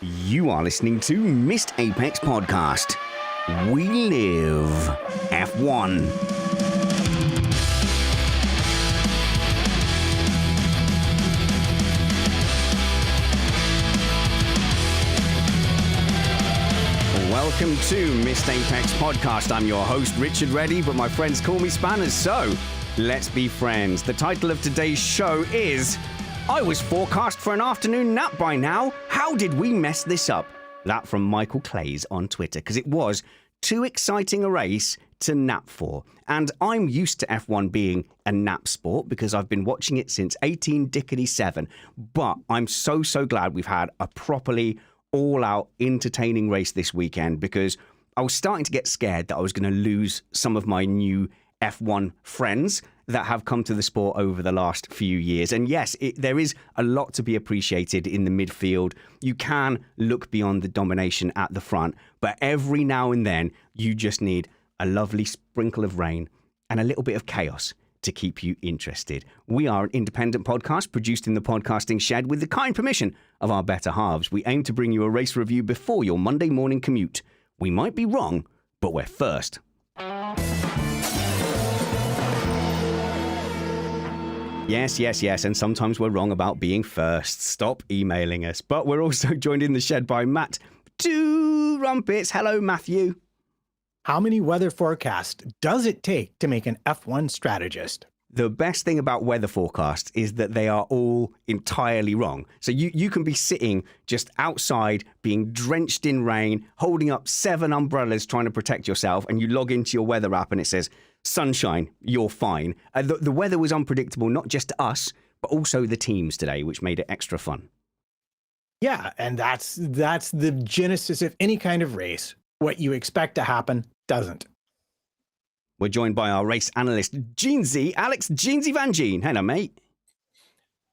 You are listening to Missed Apex Podcast. We live F1. Welcome to Missed Apex Podcast. I'm your host, Richard Reddy, but my friends call me Spanners, so let's be friends. The title of today's show is I was forecast for an afternoon nap by now. How did we mess this up? That from Michael Clays on Twitter, because it was too exciting a race to nap for. And I'm used to F1 being a nap sport because I've been watching it since 18-7. But I'm so glad we've had a properly all-out entertaining race this weekend, because I was starting to get scared that I was going to lose some of my new F1 friends that have come to the sport over the last few years. And yes, there is a lot to be appreciated in the midfield. You can look beyond the domination at the front, but every now and then you just need a lovely sprinkle of rain and a little bit of chaos to keep you interested. We are an independent podcast produced in the podcasting shed with the kind permission of our better halves. We aim to bring you a race review before your Monday morning commute. We might be wrong, but we're first. Yes, and sometimes we're wrong about being first. Stop emailing us. But we're also joined in the shed by Matt Two Rumpets. Hello, Matthew. How many weather forecasts does it take to make an F1 strategist? The best thing about weather forecasts is that they are all entirely wrong. So you can be sitting just outside, being drenched in rain, holding up 7 umbrellas trying to protect yourself, and you log into your weather app and it says, sunshine, you're fine. The weather was unpredictable, not just to us, but also the teams today, which made it extra fun. Yeah, and that's the genesis of any kind of race. What you expect to happen doesn't. We're joined by our race analyst, Jeansy, Alex Jeansy Van Gene. Hello, mate.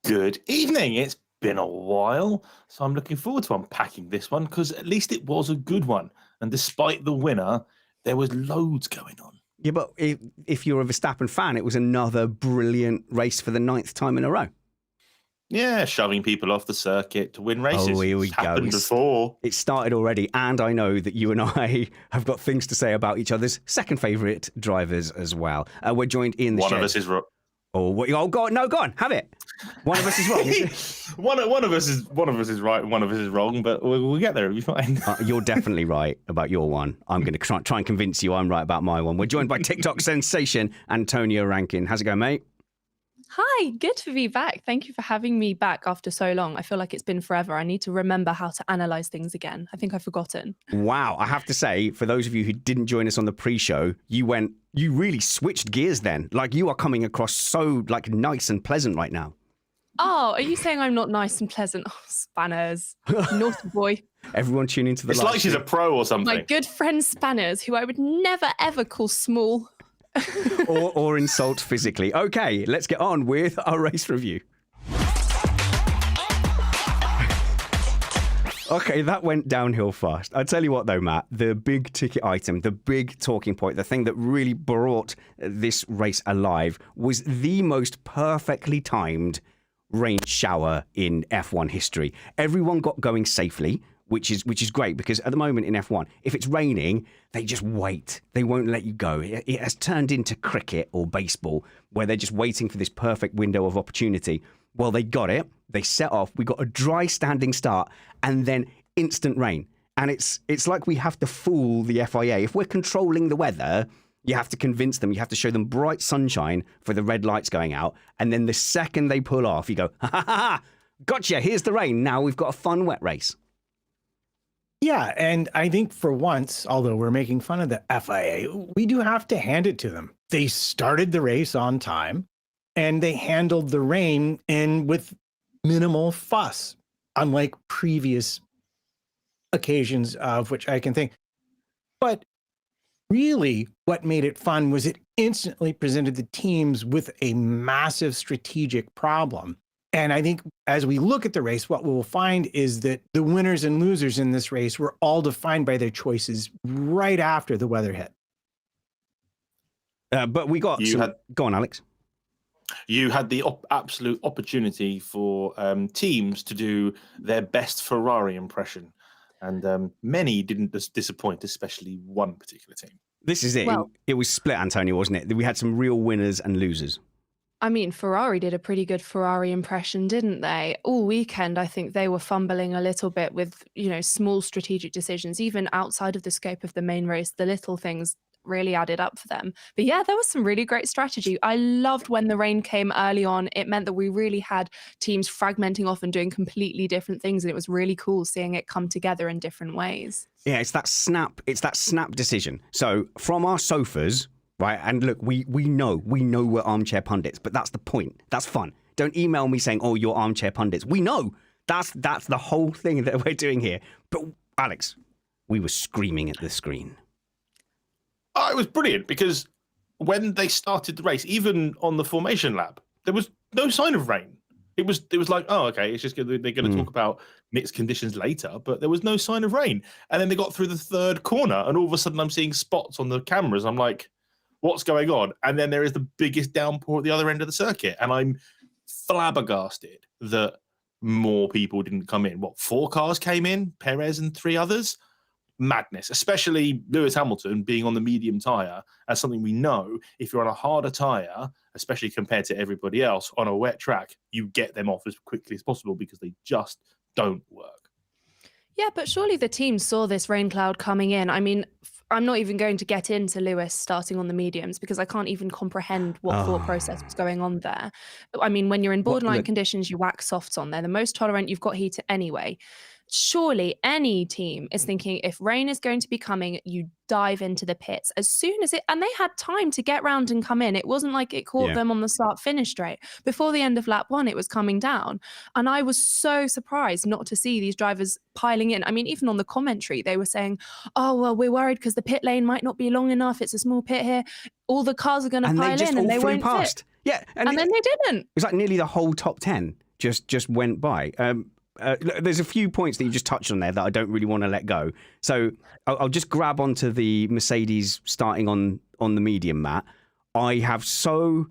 Good evening. It's been a while, so I'm looking forward to unpacking this one, because at least it was a good one. And despite the winner, there was loads going on. Yeah, but if you're a Verstappen fan, it was another brilliant race for the 9th time in a row. Yeah, shoving people off the circuit to win races. Oh, here we It's go. happened before. It started already, and I know that you and I have got things to say about each other's second favourite drivers as well. We're joined in the shed. One of us is wrong. Oh, go on, have it. One of us is wrong. one of us is right, one of us is wrong, but we'll get there. It'll be fine. You're definitely right about your one. I'm going to try and convince you I'm right about my one. We're joined by TikTok sensation Antonia Rankin. How's it going, mate? Hi, good to be back. Thank you for having me back after so long. I feel like it's been forever. I need to remember how to analyze things again. I think I've forgotten. Wow. I have to say, for those of you who didn't join us on the pre-show, you really switched gears then. Like, you are coming across so nice and pleasant right now. Oh, are you saying I'm not nice and pleasant? Oh, Spanners. Naughty boy. Everyone tune into the It's like she's a pro or something. My good friend Spanners, who I would never, ever call small. or insult physically. Okay, let's get on with our race review. Okay, that went downhill fast. I tell you what though, Matt, the big ticket item, the big talking point, the thing that really brought this race alive was the most perfectly timed rain shower in F1 history. Everyone got going safely, which is great, because at the moment in F1, if it's raining, they just wait. They won't let you go. It has turned into cricket or baseball, where they're just waiting for this perfect window of opportunity. Well, they got it. They set off. We got a dry standing start and then instant rain. And it's like we have to fool the FIA. If we're controlling the weather, you have to convince them. You have to show them bright sunshine for the red lights going out. And then the second they pull off, you go, ha, gotcha, here's the rain. Now we've got a fun wet race. Yeah, and I think for once, although we're making fun of the FIA, we do have to hand it to them. They started the race on time, and they handled the rain with minimal fuss, unlike previous occasions of which I can think. But really, what made it fun was it instantly presented the teams with a massive strategic problem. And I think as we look at the race, what we will find is that the winners and losers in this race were all defined by their choices right after the weather hit. But we got go on, Alex. You had the absolute opportunity for teams to do their best Ferrari impression. And many didn't disappoint, especially one particular team. This is it. Well- It was split, Antonia, wasn't it? We had some real winners and losers. I mean, Ferrari did a pretty good Ferrari impression, didn't they? All weekend, I think they were fumbling a little bit with, small strategic decisions, even outside of the scope of the main race. The little things really added up for them. But yeah, there was some really great strategy. I loved when the rain came early on. It meant that we really had teams fragmenting off and doing completely different things. And it was really cool seeing it come together in different ways. Yeah, it's that snap decision. So from our sofas, right? And look, we know we're armchair pundits, but that's the point. That's fun. Don't email me saying, "Oh, you're armchair pundits." We know that's the whole thing that we're doing here. But Alex, we were screaming at the screen. Oh, it was brilliant because when they started the race, even on the formation lap, there was no sign of rain. It was like, oh, okay, it's just they're going to talk about mixed conditions later, but there was no sign of rain. And then they got through the third corner, and all of a sudden I'm seeing spots on the cameras. I'm like, what's going on? And then there is the biggest downpour at the other end of the circuit, and I'm flabbergasted that more people didn't come in. 4 cars came in, Perez and 3 others? Madness, especially Lewis Hamilton being on the medium tyre. As something we know, if you're on a harder tyre, especially compared to everybody else on a wet track, you get them off as quickly as possible because they just don't work. Yeah, but surely the team saw this rain cloud coming in. I mean, I'm not even going to get into Lewis starting on the mediums because I can't even comprehend what thought process was going on there. I mean, when you're in borderline conditions, you whack softs on there. The most tolerant, you've got heater anyway. Surely any team is thinking if rain is going to be coming, you dive into the pits as soon as and they had time to get round and come in. It wasn't like it caught them on the start finish straight. Before the end of lap 1, it was coming down. And I was so surprised not to see these drivers piling in. I mean, even on the commentary, they were saying, oh, well, we're worried because the pit lane might not be long enough. It's a small pit here. All the cars are going to pile in and they won't fit. Yeah. And then they didn't. It's like nearly the whole top 10 just went by. There's a few points that you just touched on there that I don't really want to let go. So I'll just grab onto the Mercedes starting on the medium, Matt. I'm so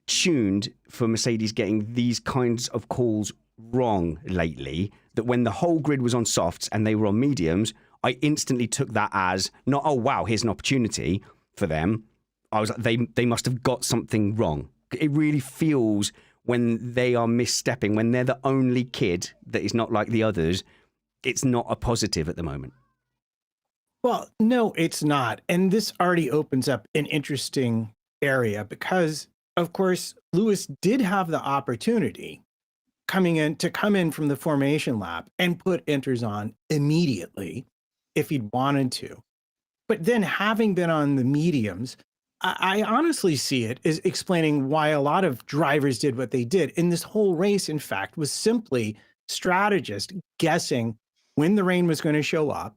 tuned for Mercedes getting these kinds of calls wrong lately that when the whole grid was on softs and they were on mediums, I instantly took that as not, oh, wow, here's an opportunity for them. I was like, they must have got something wrong. It really feels when they are misstepping, when they're the only kid that is not like the others, it's not a positive at the moment. Well, no, it's not. And this already opens up an interesting area because, of course, Lewis did have the opportunity come in from the formation lap and put inters on immediately if he'd wanted to. But then having been on the mediums, I honestly see it as explaining why a lot of drivers did what they did. And this whole race, in fact, was simply strategists guessing when the rain was going to show up,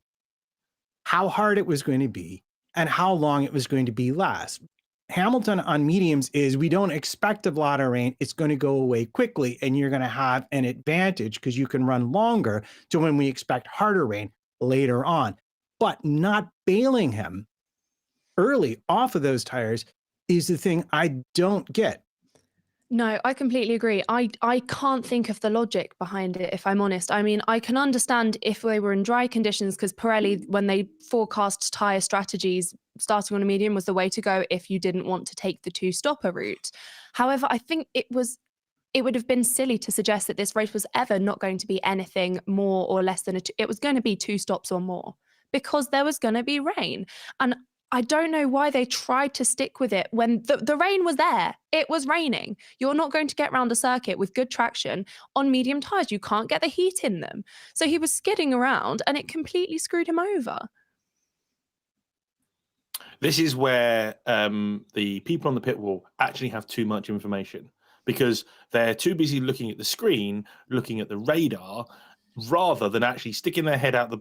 how hard it was going to be, and how long it was going to be last. Hamilton on mediums is we don't expect a lot of rain. It's going to go away quickly, and you're going to have an advantage because you can run longer to when we expect harder rain later on. But not bailing him early off of those tires is the thing I don't get. No, I completely agree. I can't think of the logic behind it, if I'm honest. I mean, I can understand if they were in dry conditions because Pirelli, when they forecast tyre strategies, starting on a medium was the way to go if you didn't want to take the 2-stopper route. However, I think it would have been silly to suggest that this race was ever not going to be anything more or less than it was going to be 2 stops or more because there was going to be rain. And I don't know why they tried to stick with it when the rain was there. It was raining. You're not going to get around a circuit with good traction on medium tyres. You can't get the heat in them. So he was skidding around and it completely screwed him over. This is where the people on the pit wall actually have too much information because they're too busy looking at the screen, looking at the radar, rather than actually sticking their head out the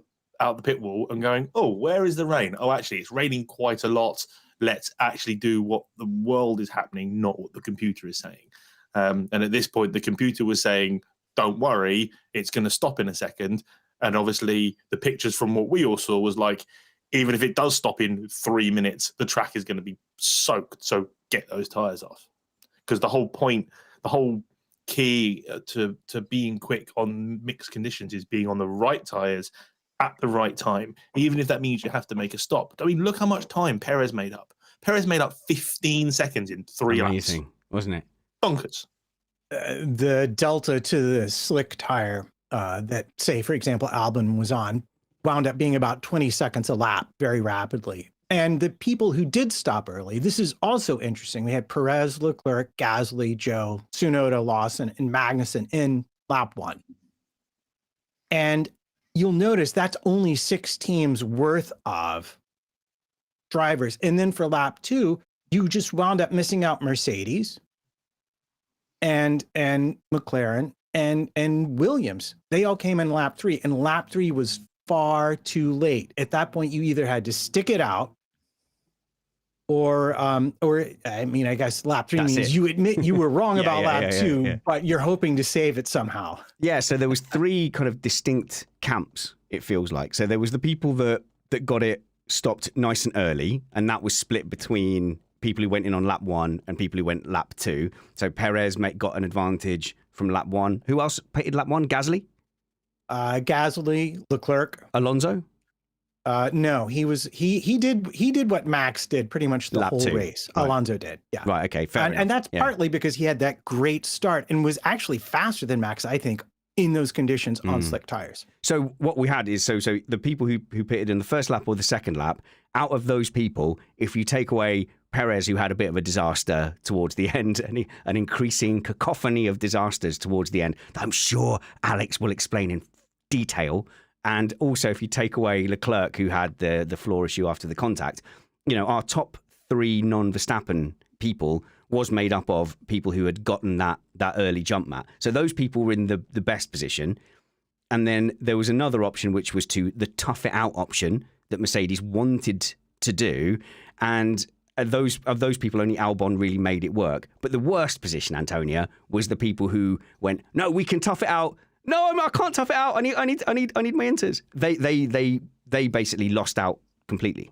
pit wall and going, oh, where is the rain? Oh, actually, it's raining quite a lot. Let's actually do what the world is happening, not what the computer is saying. And at this point, the computer was saying, don't worry, it's going to stop in a second. And obviously, the pictures from what we all saw was like, even if it does stop in 3 minutes, the track is going to be soaked. So get those tyres off. Because the whole point, the whole key to being quick on mixed conditions is being on the right tires at the right time, even if that means you have to make a stop. I mean, look how much time Perez made up. Perez made up 15 seconds in 3 laps. Amazing, wasn't it? Bonkers. The delta to the slick tire that, say, for example, Albon was on, wound up being about 20 seconds a lap very rapidly. And the people who did stop early, this is also interesting. We had Perez, Leclerc, Gasly, Joe, Tsunoda, Lawson, and Magnussen in lap 1. And you'll notice that's only 6 teams worth of drivers. And then for lap 2, you just wound up missing out Mercedes and McLaren and Williams. They all came in lap 3, and lap 3 was far too late. At that point, you either had to stick it out, or I mean, I guess lap 3 means you admit you were wrong about lap 2, but you're hoping to save it somehow. Yeah, so there was 3 kind of distinct camps, it feels like. So there was the people that got it stopped nice and early, and that was split between people who went in on lap 1 and people who went lap 2. So Perez got an advantage from lap 1. Who else pitted lap 1? Gasly? Gasly, Leclerc. Alonso? No, he did what Max did pretty much the lap whole 2. race. Right. Alonso did. Yeah. Right. Okay. Fair enough. And that's partly because he had that great start and was actually faster than Max, I think, in those conditions on slick tires. So what we had is so the people who pitted in the first lap or the second lap, out of those people, if you take away Perez, who had a bit of a disaster towards the end, and an increasing cacophony of disasters towards the end, that I'm sure Alex will explain in detail. And also, if you take away Leclerc, who had the floor issue after the contact, our top 3 non-Verstappen people was made up of people who had gotten that early jump mat. So those people were in the best position. And then there was another option, which was the tough it out option that Mercedes wanted to do. And of those people, only Albon really made it work. But the worst position, Antonia, was the people who went, no, we can tough it out. No, I can't tough it out. I need my inters. They basically lost out completely.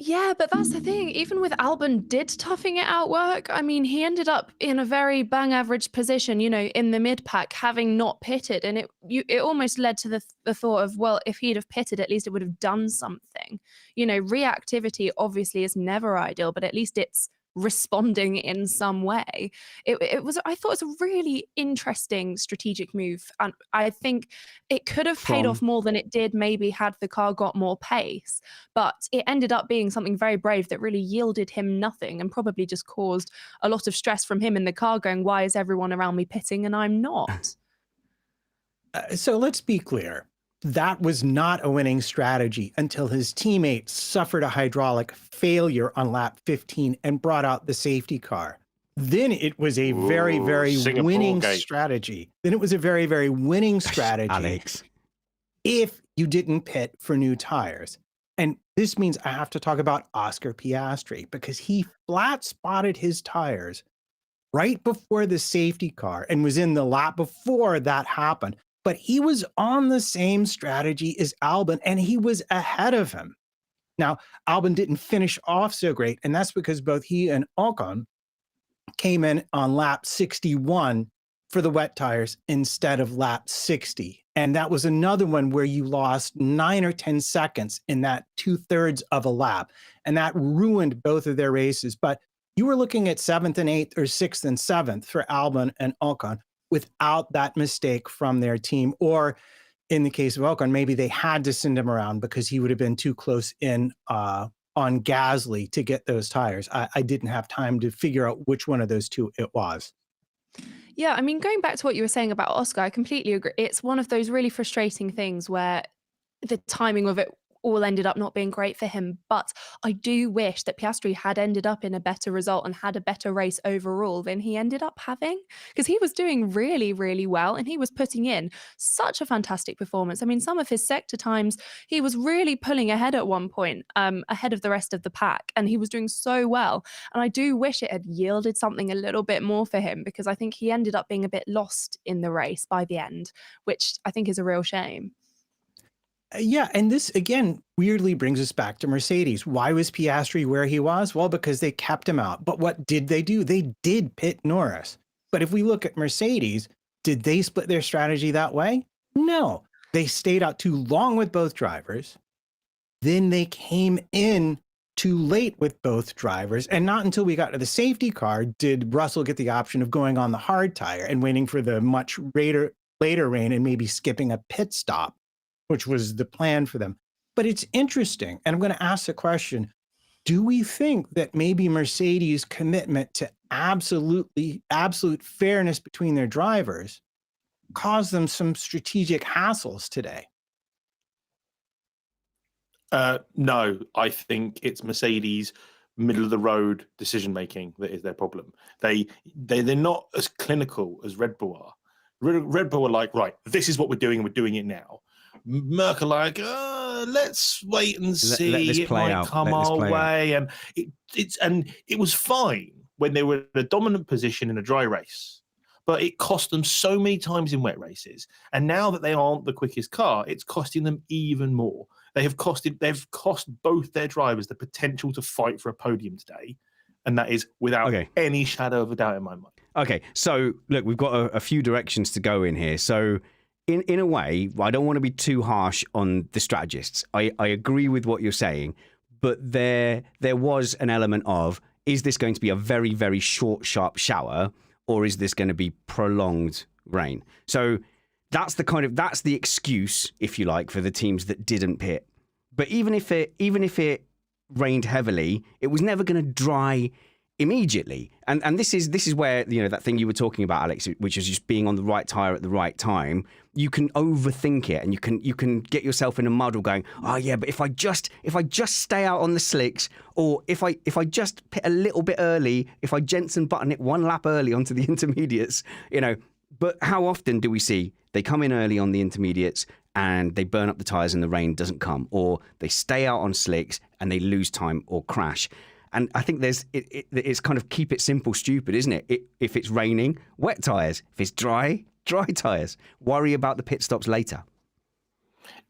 Yeah, but that's the thing. Even with Albon, did toughing it out work? I mean, he ended up in a very bang average position, in the mid pack, having not pitted, and it almost led to the thought of, well, if he'd have pitted, at least it would have done something. Reactivity obviously is never ideal, but at least it's responding in some way. I thought it was a really interesting strategic move, and I think it could have paid off more than it did maybe had the car got more pace, but it ended up being something very brave that really yielded him nothing and probably just caused a lot of stress from him in the car, going, why is everyone around me pitting and I'm not? So let's be clear. That was not a winning strategy until his teammate suffered a hydraulic failure on lap 15 and brought out the safety car. Then it was a very, very winning strategy. Then it was a very, very winning strategy. Alex. If you didn't pit for new tires. And this means I have to talk about Oscar Piastri, because he flat spotted his tires right before the safety car and was in the lap before that happened. But he was on the same strategy as Albon, and he was ahead of him. Now, Albon didn't finish off so great, and that's because both he and Ocon came in on lap 61 for the wet tires instead of lap 60. And that was another one where you lost 9 or 10 seconds in that 2/3 of a lap, and that ruined both of their races. But you were looking at 7th and 8th or 6th and 7th for Albon and Ocon without that mistake from their team. Or in the case of Ocon, maybe they had to send him around because he would have been too close in on Gasly to get those tires. I didn't have time to figure out which one of those two it was. Yeah, I mean, going back to what you were saying about Oscar, I completely agree. It's one of those really frustrating things where the timing of it all ended up not being great for him. But I do wish that Piastri had ended up in a better result and had a better race overall than he ended up having, because he was doing really, really well and he was putting in such a fantastic performance. I mean, some of his sector times, he was really pulling ahead at one point, ahead of the rest of the pack, and he was doing so well. And I do wish it had yielded something a little bit more for him, because I think he ended up being a bit lost in the race by the end, which I think is a real shame. Yeah, and this, again, weirdly brings us back to Mercedes. Why was Piastri where he was? Well, because they kept him out. But what did they do? They did pit Norris. But if we look at Mercedes, did they split their strategy that way? No. They stayed out too long with both drivers. Then they came in too late with both drivers. And not until we got to the safety car did Russell get the option of going on the hard tire and waiting for the much later rain and maybe skipping a pit stop, which was the plan for them. But it's interesting. And I'm going to ask the question, do we think that maybe Mercedes' commitment to absolute fairness between their drivers caused them some strategic hassles today? No, I think it's Mercedes' middle of the road decision making that is their problem. They're not as clinical as Red Bull are. Red Bull are like, right, this is what we're doing, and we're doing it now. Merck are like, let's wait and see. It might come our way, and it was fine when they were in a dominant position in a dry race. But it cost them so many times in wet races. And now that they aren't the quickest car, it's costing them even more. They've cost both their drivers the potential to fight for a podium today. And that is without any shadow of a doubt in my mind. Okay, so look, we've got a few directions to go in here. So in a way, I don't want to be too harsh on the strategists. I agree with what you're saying, but there was an element of, is this going to be a very, very short, sharp shower, or is this going to be prolonged rain? So that's the excuse, if you like, for the teams that didn't pit. But even if it rained heavily, it was never going to dry immediately. And this is where, that thing you were talking about, Alex, which is just being on the right tire at the right time. You can overthink it, and you can get yourself in a muddle going, oh yeah, but if I just stay out on the slicks, or if I just pit a little bit early, if I Jensen button it one lap early onto the intermediates, But how often do we see they come in early on the intermediates and they burn up the tires and the rain doesn't come, or they stay out on slicks and they lose time or crash? And I think it's kind of keep it simple, stupid, isn't it? If it's raining, wet tires. If it's dry tires. Worry about the pit stops later.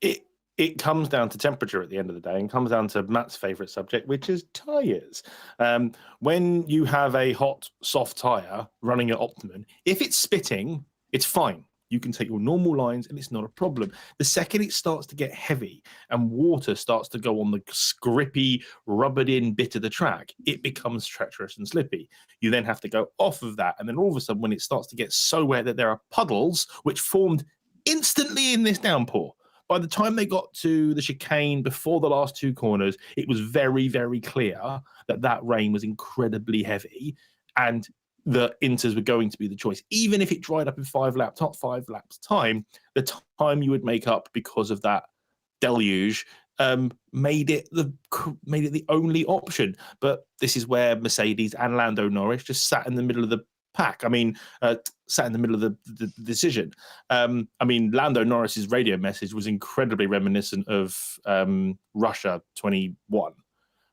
It comes down to temperature at the end of the day, and comes down to Matt's favourite subject, which is tyres. When you have a hot, soft tyre running at optimum, if it's spitting, it's fine. You can take your normal lines and it's not a problem. The second it starts to get heavy and water starts to go on the scrippy, rubbered in bit of the track, it becomes treacherous and slippy. You then have to go off of that. And then all of a sudden, when it starts to get so wet that there are puddles, which formed instantly in this downpour, by the time they got to the chicane before the last two corners, it was very, very clear that rain was incredibly heavy. And the inters were going to be the choice. Even if it dried up in top 5 laps time, the time you would make up because of that deluge made it the only option. But this is where Mercedes and Lando Norris just sat in the middle of the pack. Sat in the middle of the decision. Lando Norris's radio message was incredibly reminiscent of Russia 21,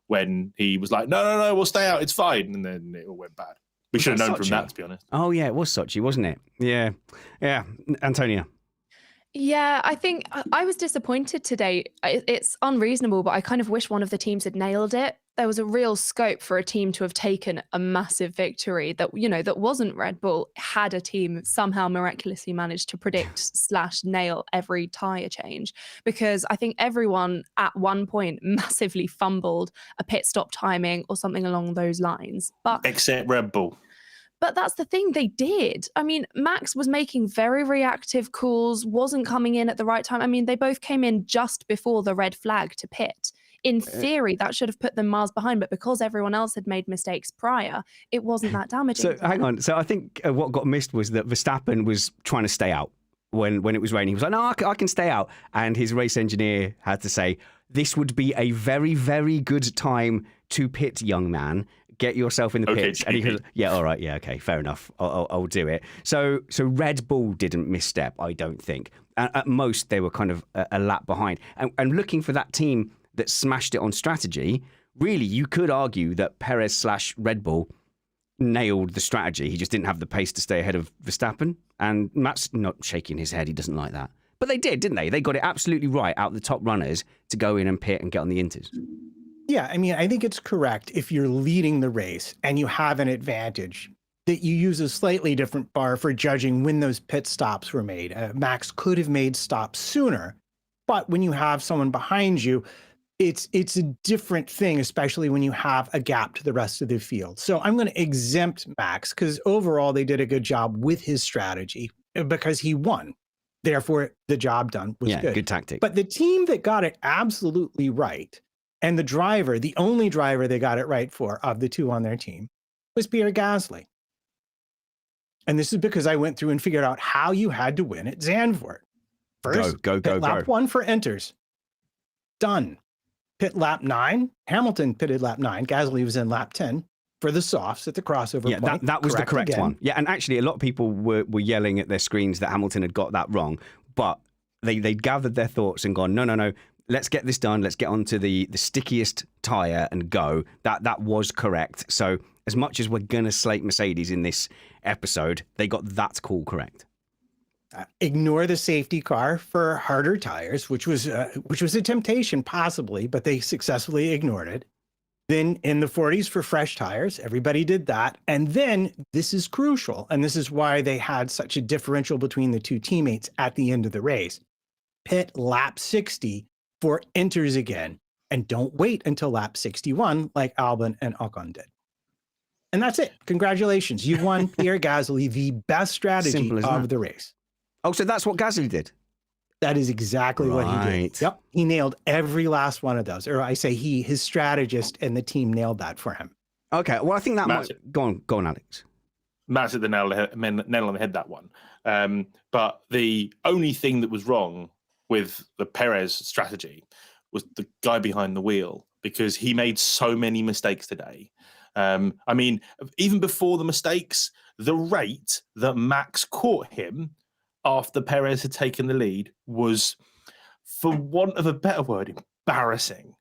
when he was like, no, we'll stay out, it's fine. And then it all went bad. We should have known from that, to be honest. Oh, yeah, it was Sochi, wasn't it? Yeah. Antonia. Yeah, I think I was disappointed today. It's unreasonable, but I kind of wish one of the teams had nailed it. There was a real scope for a team to have taken a massive victory that wasn't Red Bull, had a team somehow miraculously managed to predict / nail every tyre change. Because I think everyone at one point massively fumbled a pit stop timing or something along those lines. Except Red Bull. But that's the thing, they did. Max was making very reactive calls, wasn't coming in at the right time. They both came in just before the red flag to pit. In theory, that should have put them miles behind, but because everyone else had made mistakes prior, it wasn't that damaging. So hang on. So I think what got missed was that Verstappen was trying to stay out when it was raining. He was like, no, I can stay out. And his race engineer had to say, this would be a very, very good time to pit, young man. Get yourself in the pits. And he goes, yeah, all right, yeah, okay, fair enough. I'll do it. So Red Bull didn't misstep, I don't think. At most, they were kind of a lap behind. And looking for that team that smashed it on strategy, really, you could argue that Perez / Red Bull nailed the strategy. He just didn't have the pace to stay ahead of Verstappen. And Matt's not shaking his head. He doesn't like that. But they did, didn't they? They got it absolutely right out of the top runners to go in and pit and get on the inters. Yeah, I think it's correct if you're leading the race and you have an advantage. that you use a slightly different bar for judging when those pit stops were made. Max could have made stops sooner, but when you have someone behind you, it's a different thing, especially when you have a gap to the rest of the field. So I'm going to exempt Max because overall they did a good job with his strategy because he won. Therefore, the job done was good. Good tactic. But the team that got it absolutely right, and the driver, the only driver they got it right for of the two on their team, was Pierre Gasly. And this is because I went through and figured out how you had to win at Zandvoort. First, go. lap 1 for enters. Done. Pit lap 9. Hamilton pitted lap 9. Gasly was in lap 10 for the softs at the crossover point. That was the correct again. one. Yeah, and actually a lot of people were yelling at their screens that Hamilton had got that wrong, but they gathered their thoughts and gone, no, let's get this done. Let's get onto the stickiest tyre and go. That was correct. So as much as we're going to slate Mercedes in this episode, they got that call correct. Ignore the safety car for harder tires, which was a temptation possibly, but they successfully ignored it. Then in the 40s for fresh tires, everybody did that. And then this is crucial, and this is why they had such a differential between the two teammates at the end of the race. Pit lap 60 for enters again, and don't wait until lap 61 like Albon and Ocon did. And that's it. Congratulations. You've won Pierre Gasly, the best strategy of the race. Oh, so that's what Gasly did? That is exactly what he did. Yep. He nailed every last one of those. Or I say his strategist and the team nailed that for him. Okay. Well, I think that might... Go on, Alex. Matt's hit the nail on the head, that one. But the only thing that was wrong with the Perez strategy was the guy behind the wheel, because he made so many mistakes today. I mean, even before the mistakes, the rate that Max caught him after Perez had taken the lead was, for want of a better word, embarrassing.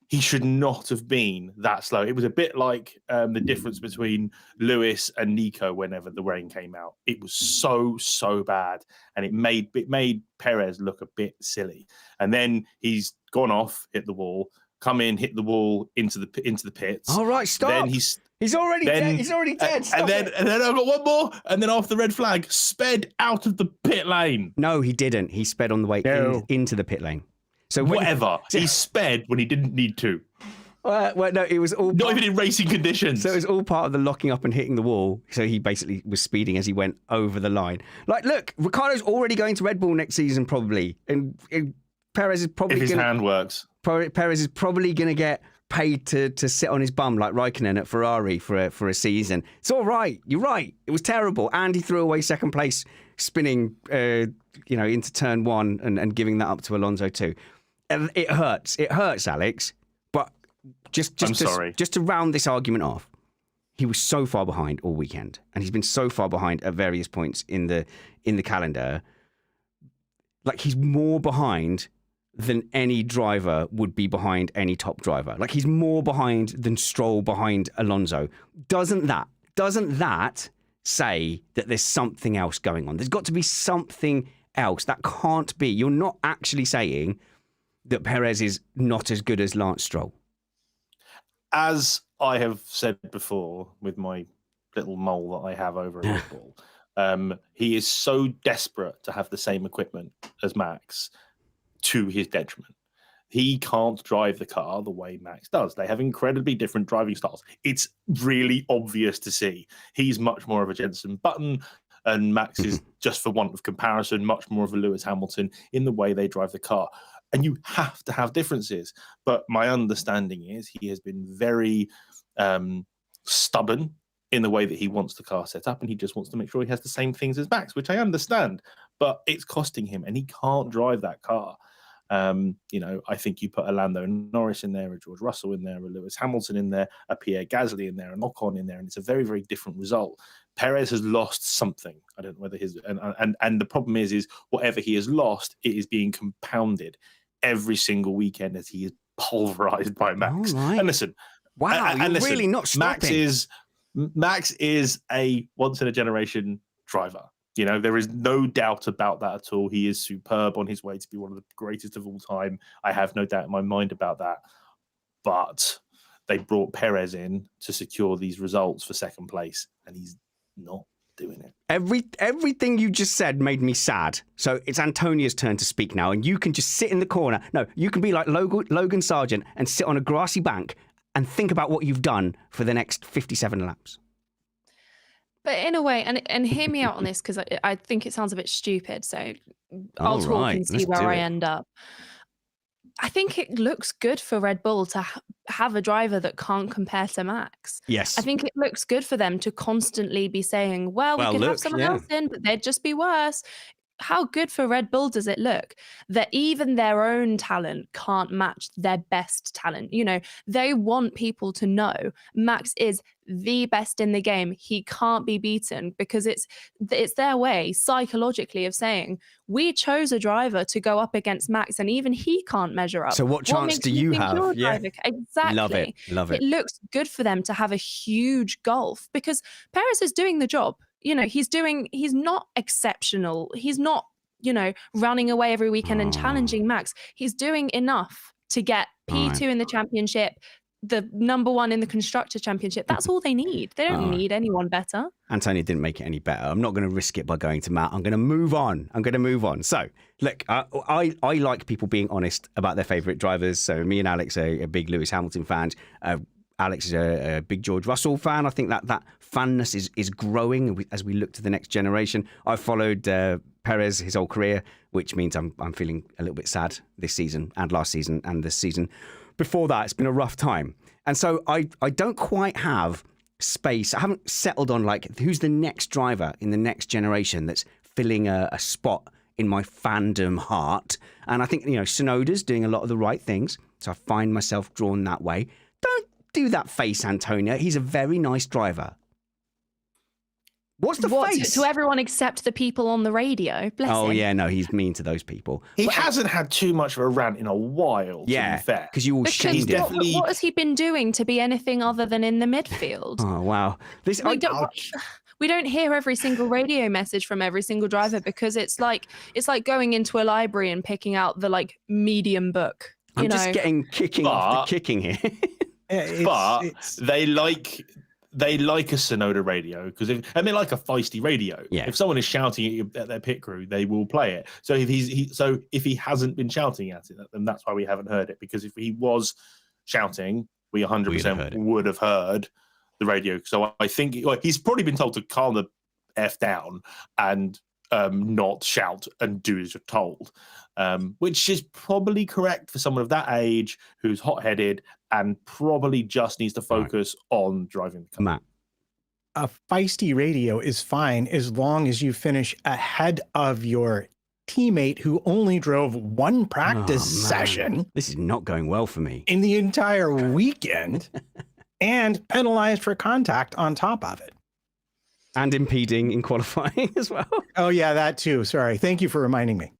He should not have been that slow. It was a bit like the difference between Lewis and Nico whenever the rain came out. It was so bad, and it made Perez look a bit silly. And then he's gone off, hit the wall, come in, hit the wall into the pits. All right, stop. Then he's already dead. He's already dead. And then I've got one more. And then after the red flag, sped out of the pit lane. No, he didn't. He sped on the way into the pit lane. So whatever. He sped when he didn't need to. Well, no, it was all not even in racing conditions. So it was all part of the locking up and hitting the wall. So he basically was speeding as he went over the line. Like, look, Ricciardo's already going to Red Bull next season probably, and Perez is probably if his hand works. Perez is probably going to get paid to sit on his bum like Raikkonen at Ferrari for a season. It's all right. You're right. It was terrible, and he threw away second place spinning, into turn 1 and giving that up to Alonso too. And it hurts. It hurts, Alex. But just to round this argument off, he was so far behind all weekend, and he's been so far behind at various points in the calendar. Like, he's more behind than any driver would be behind any top driver. Like, he's more behind than Stroll behind Alonso. Doesn't that say that there's something else going on? There's got to be something else. That can't be. You're not actually saying that Perez is not as good as Lance Stroll. As I have said before with my little mole that I have over at Red Bull, he is so desperate to have the same equipment as Max to his detriment. He can't drive the car the way Max does. They have incredibly different driving styles. It's really obvious to see. He's much more of a Jenson Button, and Max is, just for want of comparison, much more of a Lewis Hamilton in the way they drive the car. And you have to have differences. But my understanding is he has been very stubborn in the way that he wants the car set up, and he just wants to make sure he has the same things as Max, which I understand. But it's costing him, and he can't drive that car. I think you put a Lando Norris in there, a George Russell in there, a Lewis Hamilton in there, a Pierre Gasly in there, an Ocon in there, and it's a very, very different result. Perez has lost something. I don't know whether his and the problem is whatever he has lost, it is being compounded every single weekend as he is pulverized by Max. Right. And listen, wow, you're listen, really not stopping. Max is a once in a generation driver. There is no doubt about that at all. He is superb on his way to be one of the greatest of all time. I have no doubt in my mind about that. But they brought Perez in to secure these results for second place, and he's not doing it. Everything you just said made me sad. So it's Antonia's turn to speak now, and you can just sit in the corner. No, you can be like Logan Sargeant and sit on a grassy bank and think about what you've done for the next 57 laps. But in a way, and hear me out on this, because I think it sounds a bit stupid, so I'll talk and see where I end up. I think it looks good for Red Bull to have a driver that can't compare to Max. Yes. I think it looks good for them to constantly be saying, well, we could have someone else in, but they'd just be worse. How good for Red Bull does it look that even their own talent can't match their best talent? You know, they want people to know Max is the best in the game. He can't be beaten, because it's their way psychologically of saying, we chose a driver to go up against Max and even he can't measure up. So what chance do you have? Yeah, exactly. Love it. It looks good for them to have a huge gulf, because Perez is doing the job. You know, he's not exceptional. He's not, you know, running away every weekend and challenging Max. He's doing enough to get P2 in the championship, the number 1 in the Constructors' Championship. That's all they need. They don't need anyone better. Antonia didn't make it any better. I'm not going to risk it by going to Matt. I'm going to move on. So, look, I like people being honest about their favourite drivers. So me and Alex are big Lewis Hamilton fans. Alex is a big George Russell fan. I think that fanness is growing as we look to the next generation. I've followed Perez his whole career, which means I'm feeling a little bit sad this season and last season and this season. Before that, it's been a rough time. And so I don't quite have space. I haven't settled on like who's the next driver in the next generation that's filling a spot in my fandom heart. And I think, you know, Tsunoda's doing a lot of the right things. So I find myself drawn that way. Don't do that face, Antonia. He's a very nice driver. What's the face? To everyone except the people on the radio. Bless him. Oh, yeah, no, he's mean to those people. He hasn't had too much of a rant in a while, to be fair. Because you all shamed him. What has he been doing to be anything other than in the midfield? Oh, wow. We don't hear every single radio message from every single driver, because it's like going into a library and picking out the like medium book. I'm just getting kicking off the kicking here. But they like a Tsunoda radio, because and they like a feisty radio. Yeah. If someone is shouting at their pit crew, they will play it. So if he hasn't been shouting at it, then that's why we haven't heard it. Because if he was shouting, we 100% would have heard the radio. So I think he's probably been told to calm the F down and not shout and do as you're told, which is probably correct for someone of that age who's hot-headed and probably just needs to focus on driving the car. Matt. A feisty radio is fine as long as you finish ahead of your teammate who only drove one practice session. This is not going well for me. In the entire weekend and penalized for contact on top of it. And impeding in qualifying as well. Oh, yeah, that too. Sorry. Thank you for reminding me.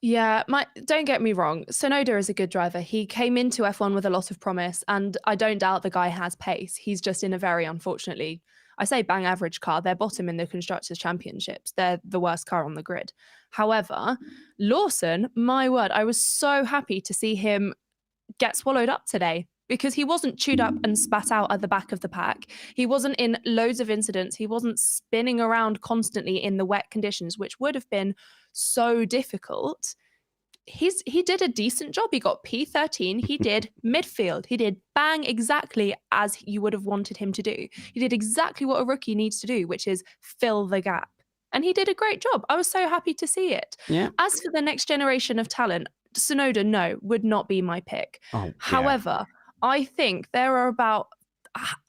Yeah, don't get me wrong. Tsunoda is a good driver. He came into F1 with a lot of promise, and I don't doubt the guy has pace. He's just in a very, unfortunately, I say bang average car. They're bottom in the Constructors' Championships. They're the worst car on the grid. However, Lawson, my word, I was so happy to see him get swallowed up today, because he wasn't chewed up and spat out at the back of the pack. He wasn't in loads of incidents. He wasn't spinning around constantly in the wet conditions, which would have been so difficult. He did a decent job. He got P13. He did midfield. He did bang exactly as you would have wanted him to do. He did exactly what a rookie needs to do, which is fill the gap. And he did a great job. I was so happy to see it. Yeah. As for the next generation of talent, Tsunoda, no, would not be my pick. Oh, yeah. However, I think there are about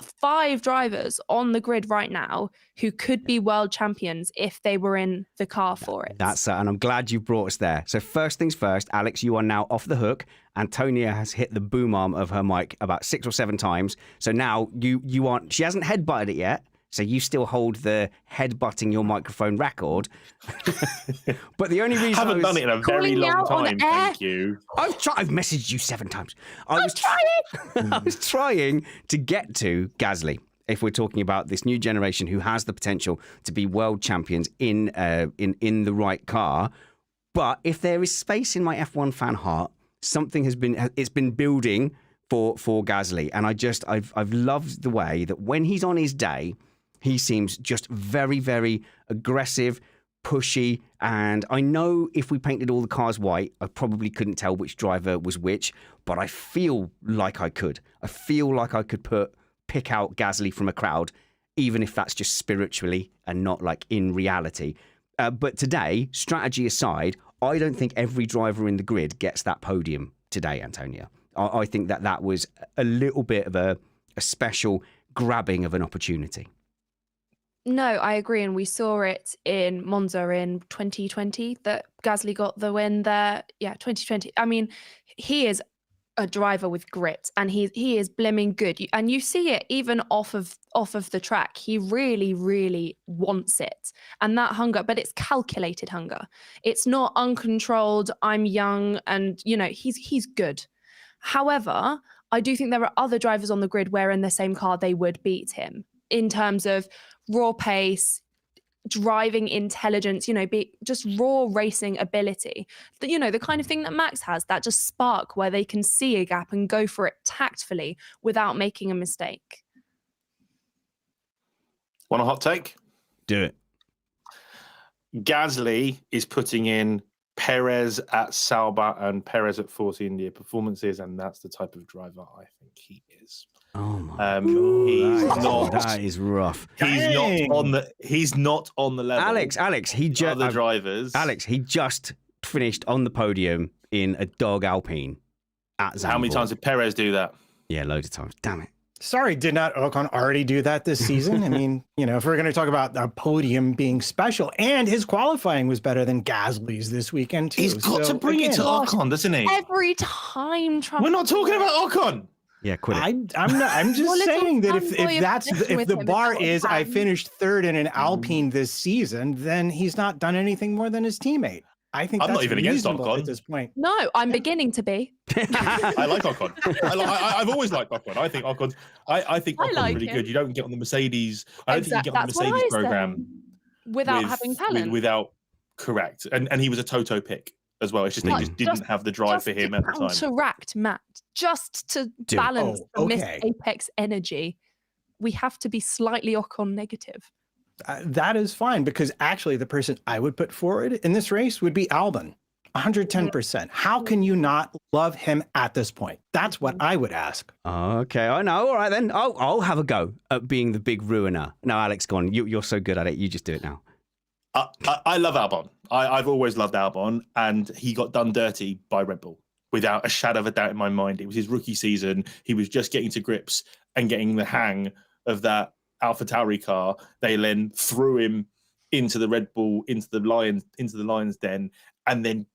5 drivers on the grid right now who could be world champions if they were in the car for it. And I'm glad you brought us there. So first things first, Alex, you are now off the hook. Antonia has hit the boom arm of her mic about 6 or 7 times. So now you aren't, she hasn't headbutted it yet. So you still hold the headbutting your microphone record. But the only reason I haven't done it in a very long time, thank you. I've messaged you 7 times. I was trying to get to Gasly. If we're talking about this new generation who has the potential to be world champions in the right car, but if there is space in my F1 fan heart, something has been building for Gasly, and I've loved the way that when he's on his day, He seems just very, very aggressive, pushy. And I know if we painted all the cars white, I probably couldn't tell which driver was which, but I feel like I could. I feel like I could pick out Gasly from a crowd, even if that's just spiritually and not like in reality. But today, strategy aside, I don't think every driver in the grid gets that podium today, Antonia. I think that was a little bit of a special grabbing of an opportunity. No, I agree. And we saw it in Monza in 2020 that Gasly got the win there. Yeah, 2020. I mean, he is a driver with grit and he is blimming good. And you see it even off of the track. He really, really wants it. And that hunger, but it's calculated hunger. It's not uncontrolled. I'm young and, he's good. However, I do think there are other drivers on the grid where in the same car they would beat him in terms of raw pace, driving intelligence, just raw racing ability. The kind of thing that Max has, that just spark where they can see a gap and go for it tactfully without making a mistake. Want a hot take? Do it. Gasly is putting in Perez at Sauber and Perez at 14-year performances, and that's the type of driver I think he is. Oh my God! That is rough. He's not on the level. Alex, he just other drivers. Alex, he just finished on the podium in a dog Alpine at Zandvoort. How many times did Perez do that? Yeah, loads of times. Damn it. Sorry, did not Ocon already do that this season? I mean, if we're going to talk about the podium being special, and his qualifying was better than Gasly's this weekend too. He's got to bring it to Ocon, doesn't he? Every time. We're not talking about Ocon. Yeah, quit it. I'm just saying that if the bar is I finished third in an Alpine this season, then he's not done anything more than his teammate. I think I'm that's not even against reasonable Ocon at this point. No, I'm beginning to be. I like Ocon. I've always liked Ocon. I think Ocon's really good. You don't get on the Mercedes. I don't think you get on the Mercedes program without having talent. Correct. And he was a Toto pick as well. It's just they just didn't have the drive for him at the time. Counteract Matt, just to balance the missed apex energy, we have to be slightly Ocon negative. That is fine, because actually the person I would put forward in this race would be Albon. 110%. How can you not love him at this point? That's what I would ask. Okay, I know. All right, then I'll have a go at being the big ruiner. Now, Alex, go on. You're so good at it. You just do it now. I love Albon. I've always loved Albon, and he got done dirty by Red Bull without a shadow of a doubt in my mind. It was his rookie season. He was just getting to grips and getting the hang of that AlphaTauri car. They then threw him into the Red Bull, into the Lions den, and then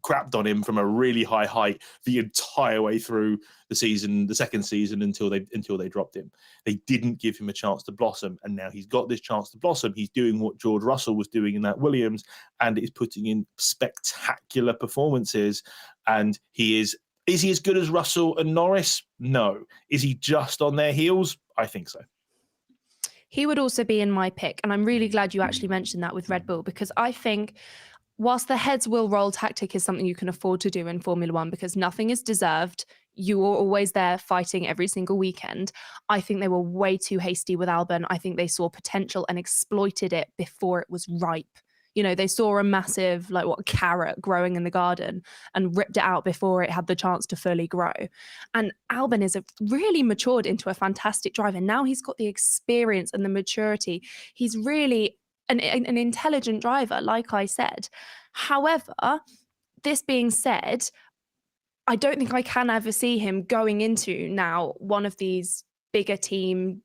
crapped on him from a really high height the entire way through the season, the second season, until they dropped him. They didn't give him a chance to blossom, and now he's got this chance to blossom. He's doing what George Russell was doing in that Williams, and is putting in spectacular performances. And is he as good as Russell and Norris? No. Is he just on their heels? I think so. He would also be in my pick. And I'm really glad you actually mentioned that with Red Bull, because I think whilst the heads will roll tactic is something you can afford to do in Formula One because nothing is deserved, you are always there fighting every single weekend. I think they were way too hasty with Albon. I think they saw potential and exploited it before it was ripe. They saw a massive, carrot growing in the garden and ripped it out before it had the chance to fully grow. And Albon is really matured into a fantastic driver. Now he's got the experience and the maturity. He's really an intelligent driver, like I said. However, this being said, I don't think I can ever see him going into now one of these bigger team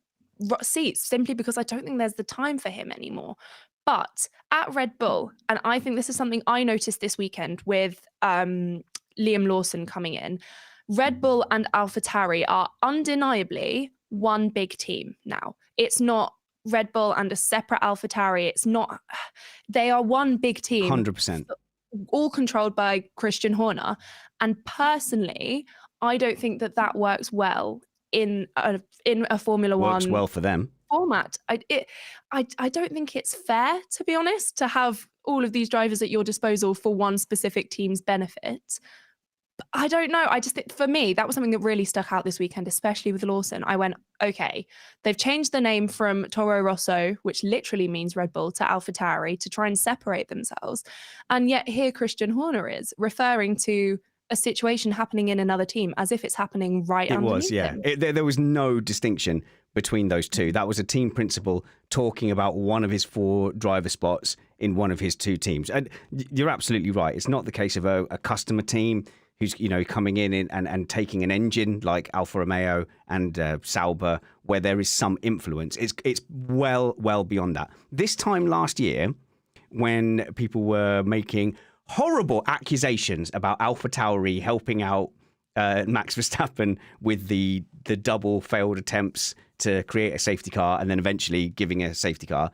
seats, simply because I don't think there's the time for him anymore. But at Red Bull, and I think this is something I noticed this weekend with Liam Lawson coming in, Red Bull and AlphaTauri are undeniably one big team now. It's not Red Bull and a separate AlphaTauri. It's not. They are one big team. 100%. All controlled by Christian Horner. And personally, I don't think that works well in a Formula One. Works well for them. Format. I don't think it's fair, to be honest, to have all of these drivers at your disposal for one specific team's benefit. I don't know. I just think for me, that was something that really stuck out this weekend, especially with Lawson. I went, okay, they've changed the name from Toro Rosso, which literally means Red Bull, to AlphaTauri to try and separate themselves. And yet here Christian Horner is referring to a situation happening in another team as if it's happening right underneath him. There was no distinction between those two. That was a team principal talking about one of his 4 driver spots in one of his 2 teams. And you're absolutely right. It's not the case of a customer team who's coming in and taking an engine like Alfa Romeo and Sauber, where there is some influence. It's well beyond that. This time last year, when people were making horrible accusations about AlphaTauri helping out Max Verstappen with the double failed attempts to create a safety car and then eventually giving a safety car,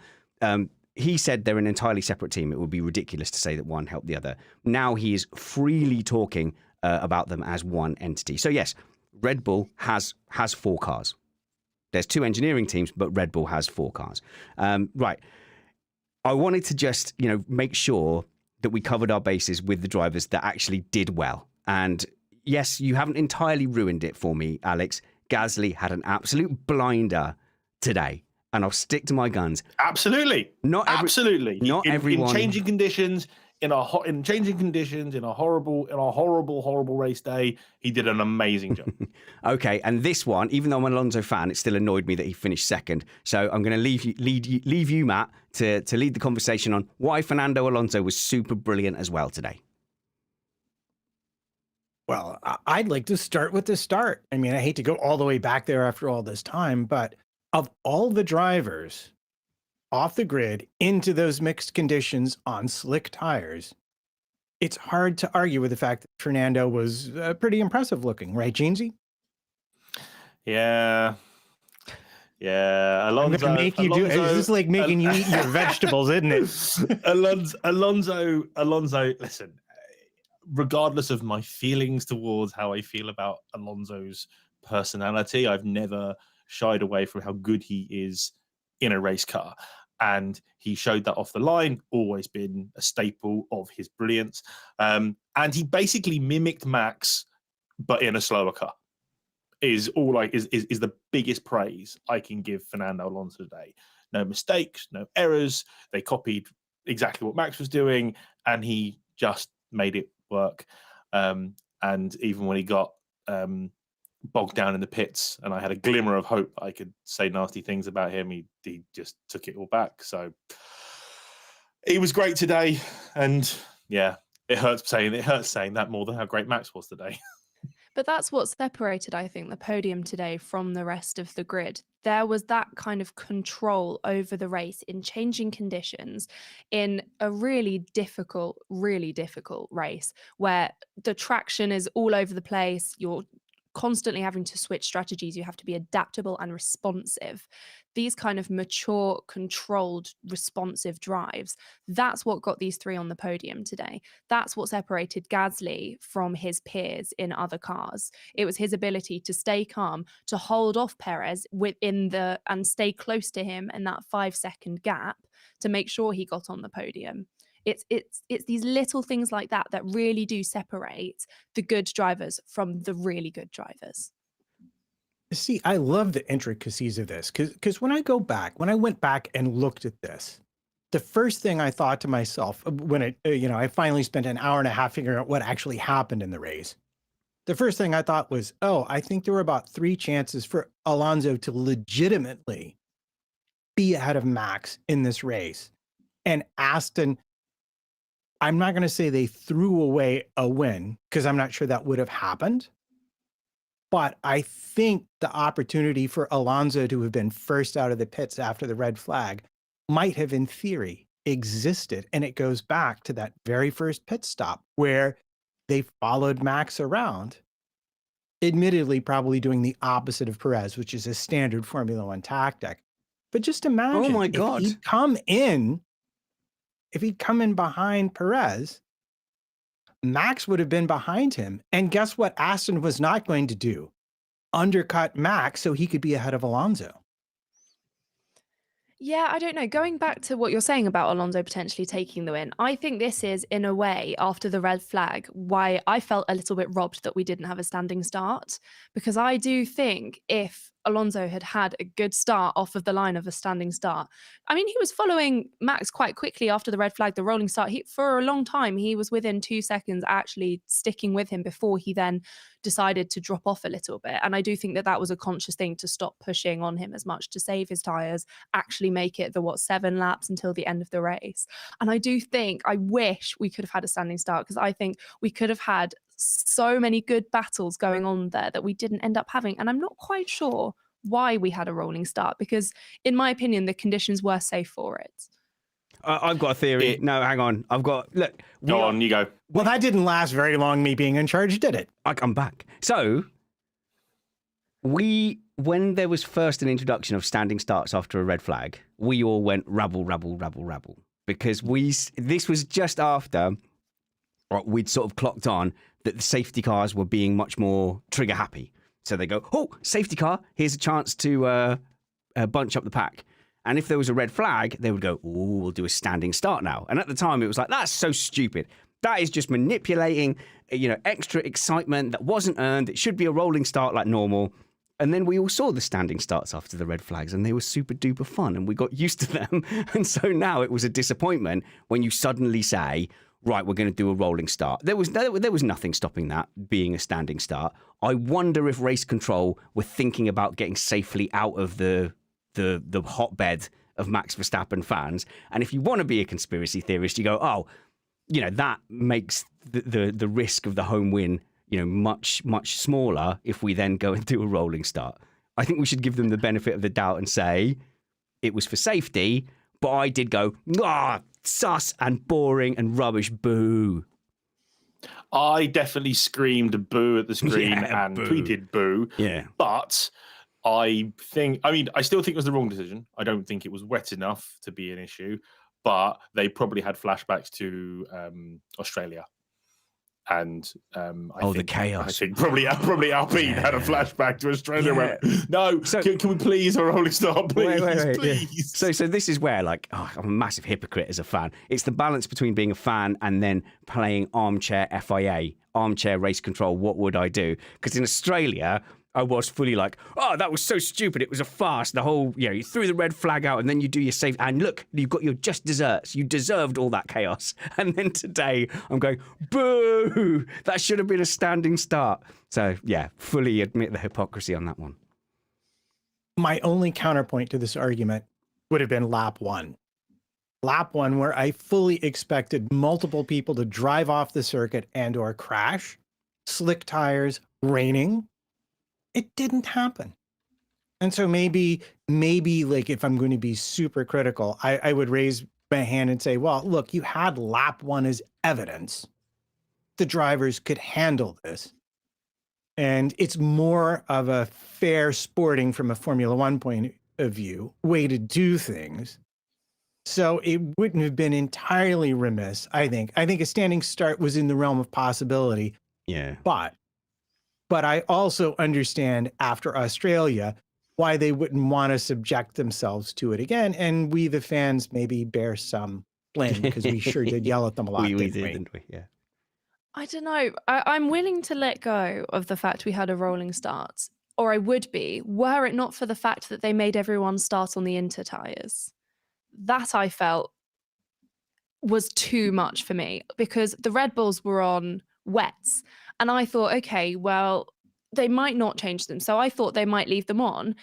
he said they're an entirely separate team. It would be ridiculous to say that one helped the other. Now he is freely talking about them as one entity. So yes, Red Bull has 4 cars. There's 2 engineering teams, but Red Bull has 4 cars. Right. I wanted to just, make sure that we covered our bases with the drivers that actually did well. And yes, you haven't entirely ruined it for me, Alex. Gasly had an absolute blinder today. And I'll stick to my guns. Absolutely. Absolutely. Not everyone. In changing conditions, in a horrible race day, he did an amazing job. Okay, and this one, even though I'm an Alonso fan, it still annoyed me that he finished second. So I'm going to leave you, Matt, to lead the conversation on why Fernando Alonso was super brilliant as well today. Well, I'd like to start with the start. I mean, I hate to go all the way back there after all this time, but of all the drivers off the grid into those mixed conditions on slick tires, it's hard to argue with the fact that Fernando was pretty impressive looking, right, Jeansy? Yeah. Alonso. I'm gonna make you do. It's just like making you eat your vegetables, isn't it? Alonso. Listen, regardless of my feelings towards how I feel about Alonso's personality, I've never shied away from how good he is in a race car. And he showed that off the line, always been a staple of his brilliance. And he basically mimicked Max, but in a slower car. Is the biggest praise I can give Fernando Alonso today. No mistakes, no errors. They copied exactly what Max was doing, and he just made it work. And even when he got bogged down in the pits, and I had a glimmer of hope I could say nasty things about him, he just took it all back. So he was great today, and yeah, it hurts saying that more than how great Max was today. But that's what separated, I think, the podium today from the rest of the grid. There was that kind of control over the race in changing conditions in a really difficult race where the traction is all over the place. You're constantly having to switch strategies. You have to be adaptable and responsive. These kind of mature, controlled, responsive drives, that's what got these 3 on the podium today. That's what separated Gasly from his peers in other cars. It was his ability to stay calm, to hold off Perez and stay close to him in that 5-second gap to make sure he got on the podium. It's these little things like that that really do separate the good drivers from the really good drivers. See, I love the intricacies of this because when I went back and looked at this, the first thing I thought to myself when I finally spent an hour and a half figuring out what actually happened in the race. The first thing I thought was, I think there were about 3 chances for Alonso to legitimately be ahead of Max in this race. And Aston, I'm not going to say they threw away a win because I'm not sure that would have happened. But I think the opportunity for Alonso to have been first out of the pits after the red flag might have, in theory, existed. And it goes back to that very first pit stop where they followed Max around, admittedly probably doing the opposite of Perez, which is a standard Formula One tactic. But just imagine, oh my God, if he'd come in behind Perez, Max would have been behind him. And guess what Aston was not going to do? Undercut Max so he could be ahead of Alonso. Yeah, I don't know. Going back to what you're saying about Alonso potentially taking the win, I think this is, in a way, after the red flag, why I felt a little bit robbed that we didn't have a standing start. Because I do think if Alonso had had a good start off of the line of a standing start, I mean, he was following Max quite quickly after the red flag, the rolling start. For a long time, he was within 2 seconds actually sticking with him before he then decided to drop off a little bit. And I do think that that was a conscious thing to stop pushing on him as much, to save his tyres, actually make it the 7 laps until the end of the race. And I wish we could have had a standing start, because I think we could have had so many good battles going on there that we didn't end up having. And I'm not quite sure why we had a rolling start, because in my opinion, the conditions were safe for it. I've got a theory. No, hang on. Look. Go on, you go. Well, that didn't last very long, me being in charge, did it? I come back. So, when there was first an introduction of standing starts after a red flag, we all went rabble, rabble, rabble, rabble. Because this was just after we'd sort of clocked on that the safety cars were being much more trigger happy. So they go, oh, safety car, here's a chance to bunch up the pack. And if there was a red flag, they would go, oh, we'll do a standing start now. And at the time, it was like, that's so stupid. That is just manipulating, extra excitement that wasn't earned. It should be a rolling start like normal. And then we all saw the standing starts after the red flags, and they were super duper fun, and we got used to them. And so now it was a disappointment when you suddenly say, right, we're going to do a rolling start. There was nothing stopping that being a standing start. I wonder if race control were thinking about getting safely out of the hotbed of Max Verstappen fans. And if you want to be a conspiracy theorist, you go, oh, that makes the risk of the home win, much, much smaller if we then go and do a rolling start. I think we should give them the benefit of the doubt and say it was for safety, but I did go, sus and boring and rubbish, boo. I definitely screamed boo at the screen and tweeted boo. Yeah. But I still think it was the wrong decision. I don't think it was wet enough to be an issue, but they probably had flashbacks to Australia. And the chaos. I think probably Alpine had a flashback to Australia. Yeah. No, so, can we please a rolling start, please, please. Yeah. So this is where, I'm a massive hypocrite as a fan. It's the balance between being a fan and then playing armchair FIA, armchair race control. What would I do? Because in Australia, I was fully like, oh, that was so stupid. It was a farce. The whole, you threw the red flag out and then you do your safe. And look, you've got your just desserts. You deserved all that chaos. And then today I'm going, boo, that should have been a standing start. So, yeah, fully admit the hypocrisy on that one. My only counterpoint to this argument would have been lap one. Lap one, where I fully expected multiple people to drive off the circuit and or crash, slick tires, raining. It didn't happen. And so maybe if I'm going to be super critical, I would raise my hand and say, well, look, you had lap one as evidence. The drivers could handle this. And it's more of a fair sporting from a Formula One point of view way to do things. So it wouldn't have been entirely remiss, I think. I think a standing start was in the realm of possibility. Yeah. But I also understand after Australia why they wouldn't want to subject themselves to it again. And we, the fans, maybe bear some blame because we sure did yell at them a lot. Didn't we? Yeah. I don't know. I'm willing to let go of the fact we had a rolling start, or I would be, were it not for the fact that they made everyone start on the Inter tyres. That I felt was too much for me, because the Red Bulls were on wets. And I thought, okay, well, they might not change them. So I thought they might leave them on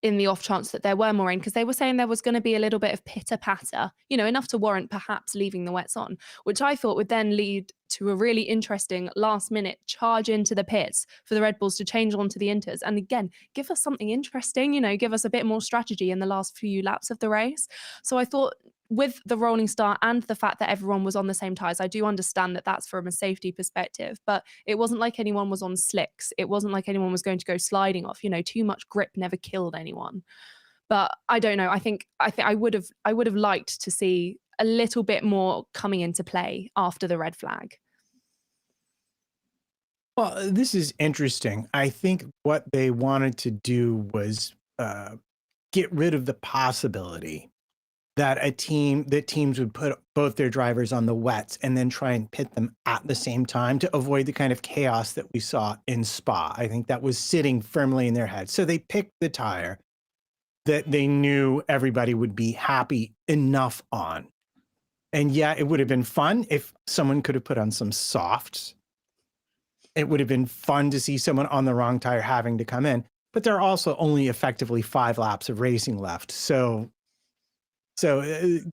in the off chance that there were more rain, because they were saying there was going to be a little bit of pitter patter, enough to warrant perhaps leaving the wets on, which I thought would then lead to a really interesting last minute charge into the pits for the Red Bulls to change onto the Inters. And again, give us something interesting, give us a bit more strategy in the last few laps of the race. So I thought, with the rolling start and the fact that everyone was on the same tyres, I do understand that that's from a safety perspective, but it wasn't like anyone was on slicks. It wasn't like anyone was going to go sliding off. Too much grip never killed anyone. But I don't know. I think I would have liked to see a little bit more coming into play after the red flag. Well, this is interesting. I think what they wanted to do was get rid of the possibility that teams would put both their drivers on the wets and then try and pit them at the same time to avoid the kind of chaos that we saw in Spa. I think that was sitting firmly in their heads. So they picked the tire that they knew everybody would be happy enough on. And yeah, it would have been fun if someone could have put on some softs. It would have been fun to see someone on the wrong tire having to come in, but there are also only effectively 5 laps of racing left. So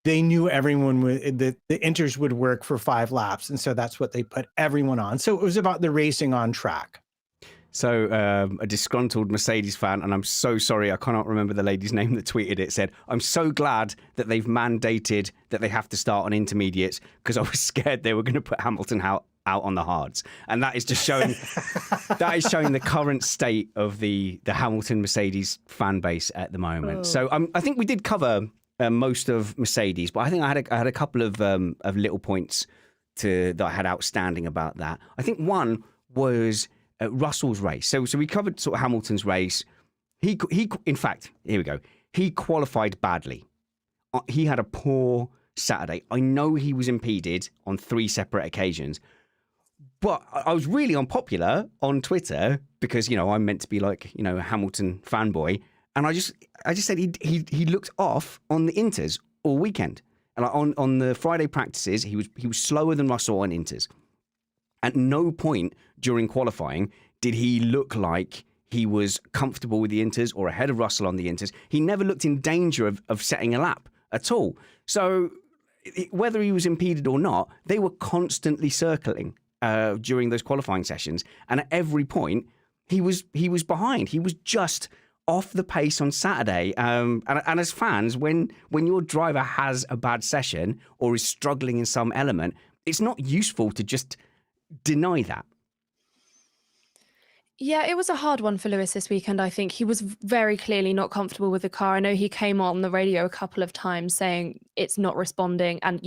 they knew everyone the inters would work for 5 laps. And so that's what they put everyone on. So it was about the racing on track. So a disgruntled Mercedes fan, and I'm so sorry, I cannot remember the lady's name that tweeted it, said, I'm so glad that they've mandated that they have to start on intermediates because I was scared they were going to put Hamilton out on the hards. And that is just showing the current state of the Hamilton Mercedes fan base at the moment. So I think we did cover most of Mercedes, but I think I had a couple of little points that I had outstanding about that. I think one was Russell's race. So we covered sort of Hamilton's race. He in fact, here we go. He qualified badly. He had a poor Saturday. I know he was impeded on 3 separate occasions, but I was really unpopular on Twitter because, I'm meant to be like, a Hamilton fanboy. And I just said he looked off on the inters all weekend. And on the Friday practices, he was slower than Russell on inters. At no point during qualifying did he look like he was comfortable with the inters or ahead of Russell on the inters. He never looked in danger of setting a lap at all. So whether he was impeded or not, they were constantly circling during those qualifying sessions. And at every point, he was behind. He was just off the pace on Saturday. And as fans, when your driver has a bad session or is struggling in some element, it's not useful to just deny that. Yeah, it was a hard one for Lewis this weekend, I think. He was very clearly not comfortable with the car. I know he came on the radio a couple of times saying it's not responding. And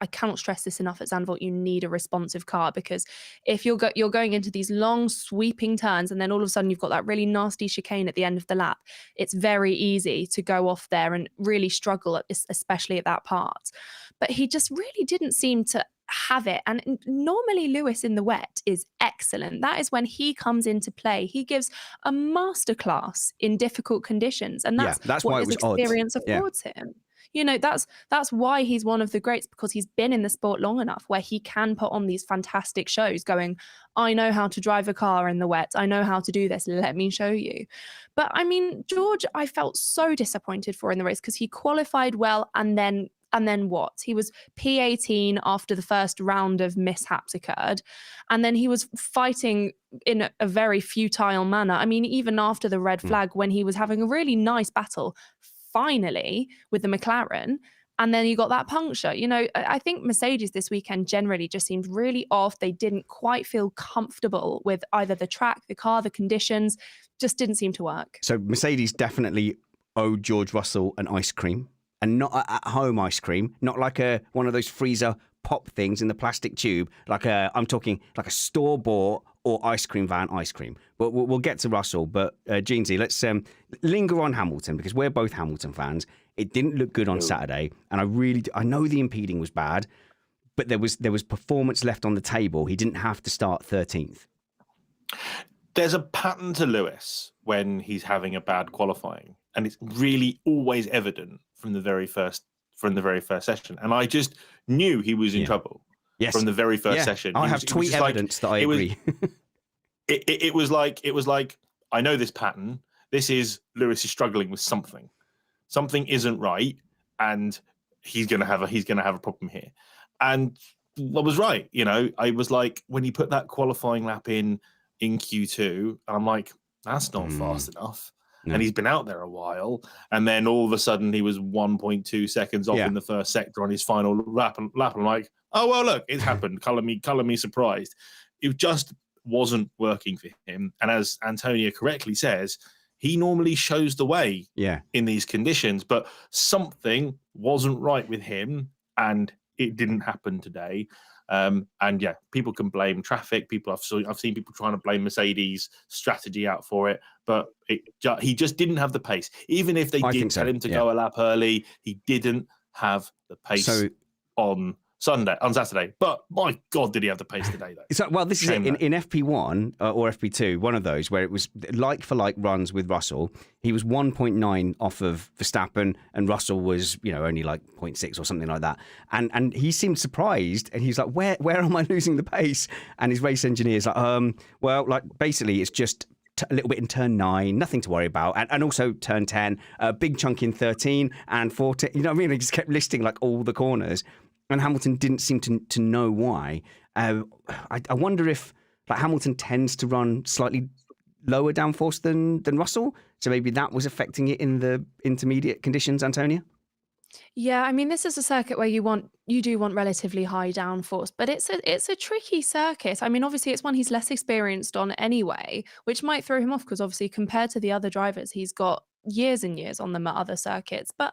I cannot stress this enough at Zandvoort, you need a responsive car, because if you're going into these long sweeping turns and then all of a sudden you've got that really nasty chicane at the end of the lap, it's very easy to go off there and really struggle, especially at that part. But he just really didn't seem to have it. And normally Lewis in the wet is excellent. That is when he comes into play. He gives a masterclass in difficult conditions. And that's what his experience affords him. That's why he's one of the greats, because he's been in the sport long enough where he can put on these fantastic shows going, I know how to drive a car in the wet. I know how to do this. Let me show you. But I mean, George, I felt so disappointed for in the race because he qualified well and then what? He was P18 after the first round of mishaps occurred. And then he was fighting in a very futile manner. I mean, even after the red flag, when he was having a really nice battle, finally, with the McLaren, and then you got that puncture. I think Mercedes this weekend generally just seemed really off. They didn't quite feel comfortable with either the track, the car, the conditions. Just didn't seem to work. So Mercedes definitely owed George Russell an ice cream. And not at-home ice cream, not like one of those freezer pop things in the plastic tube. I'm talking like a store-bought or ice cream van ice cream. But we'll get to Russell. But Jeansy, let's linger on Hamilton because we're both Hamilton fans. It didn't look good on Saturday, and I know the impeding was bad, but there was performance left on the table. He didn't have to start 13th. There's a pattern to Lewis when he's having a bad qualifying, and it's really always evident from the very first session. And I just knew he was in trouble from the very first session. I have tweet evidence that I agree. It was like, I know this pattern. This is Lewis is struggling with something. Something isn't right, and he's gonna have a problem here. And I was right. I was like, when he put that qualifying lap in Q2, I'm like, that's not fast enough. No. And he's been out there a while, and then all of a sudden he was 1.2 seconds off in the first sector on his final lap. And I'm like, oh well, look, it's happened. Color me surprised. It just wasn't working for him. And as Antonia correctly says, he normally shows the way in these conditions, but something wasn't right with him, and it didn't happen today. And yeah, people can blame traffic. I've seen people trying to blame Mercedes' strategy out for it, but he just didn't have the pace. Even if they did tell him to go a lap early, he didn't have the pace on Saturday. But my God, did he have the pace today, though? So, well, this is it. In FP1 or FP2, one of those where it was like for like runs with Russell, he was 1.9 off of Verstappen, and Russell was, only like 0.6 or something like that. And he seemed surprised, and he's like, where am I losing the pace? And his race engineer's like, well, like basically it's just a little bit in turn 9, nothing to worry about, and also turn 10, a big chunk in 13 and 14. You know what I mean? He just kept listing like all the corners. And Hamilton didn't seem to know why. I wonder if Hamilton tends to run slightly lower downforce than Russell. So maybe that was affecting it in the intermediate conditions, Antonia? Yeah, I mean, this is a circuit where you do want relatively high downforce, but it's a tricky circuit. I mean, obviously it's one he's less experienced on anyway, which might throw him off because obviously compared to the other drivers, he's got years and years on them at other circuits. But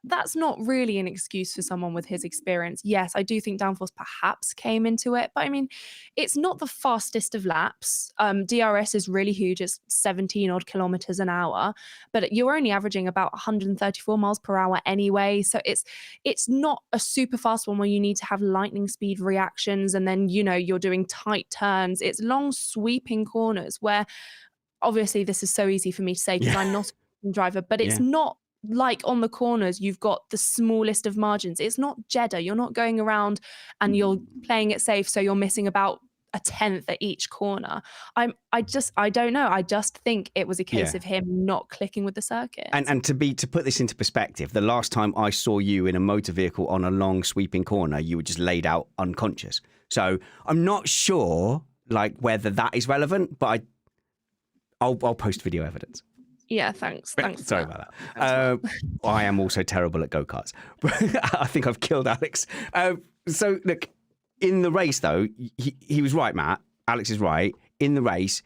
that's not really an excuse for someone with his experience. Yes, I do think downforce perhaps came into it, but I mean, it's not the fastest of laps. DRS is really huge. It's 17 odd kilometers an hour, but you're only averaging about 134 miles per hour anyway. So it's not a super fast one where you need to have lightning speed reactions and then, you're doing tight turns. It's long sweeping corners where obviously this is so easy for me to say because I'm not a driver, but it's not like on the corners, you've got the smallest of margins. It's not Jeddah. You're not going around and you're playing it safe, so you're missing about a tenth at each corner. I don't know. I just think it was a case of him not clicking with the circuit. And to put this into perspective, the last time I saw you in a motor vehicle on a long sweeping corner, you were just laid out unconscious. So I'm not sure whether that is relevant, but I'll post video evidence. Yeah, thanks. Sorry about that. I am also terrible at go-karts. I think I've killed Alex. So, look, in the race, though, he was right, Matt. Alex is right. In the race,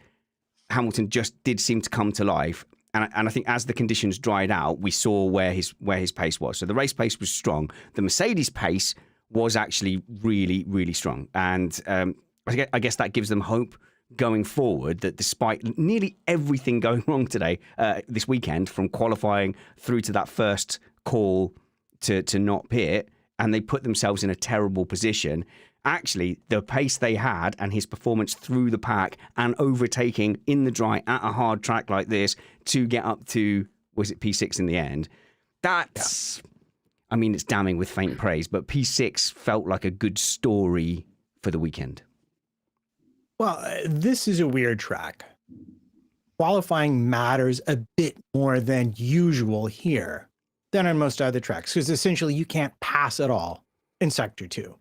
Hamilton just did seem to come to life. And I think as the conditions dried out, we saw where his pace was. So the race pace was strong. The Mercedes pace was actually really, really strong. And I guess that gives them hope going forward, that despite nearly everything going wrong today, this weekend, from qualifying through to that first call to not pit, and they put themselves in a terrible position, actually the pace they had and his performance through the pack and overtaking in the dry at a hard track like this to get up to, was it P6 in the end? That's, I mean, it's damning with faint praise, but P6 felt like a good story for the weekend. Well, this is a weird track. Qualifying matters a bit more than usual here than on most other tracks, because essentially you can't pass at all in Sector 2.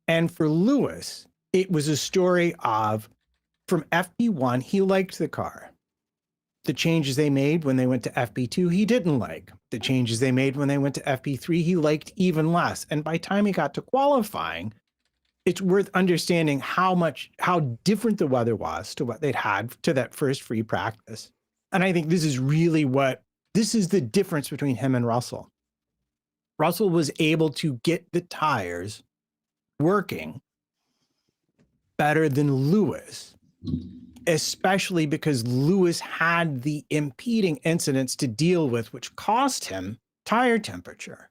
And for Lewis, it was a story of, from FP1, he liked the car. The changes they made when they went to FP2, he didn't like. The changes they made when they went to FP3, he liked even less. And by the time he got to qualifying, it's worth understanding how different the weather was to what they'd had to that first free practice. And I think this is the difference between him and Russell. Russell was able to get the tires working better than Lewis, especially because Lewis had the impeding incidents to deal with, which cost him tire temperature.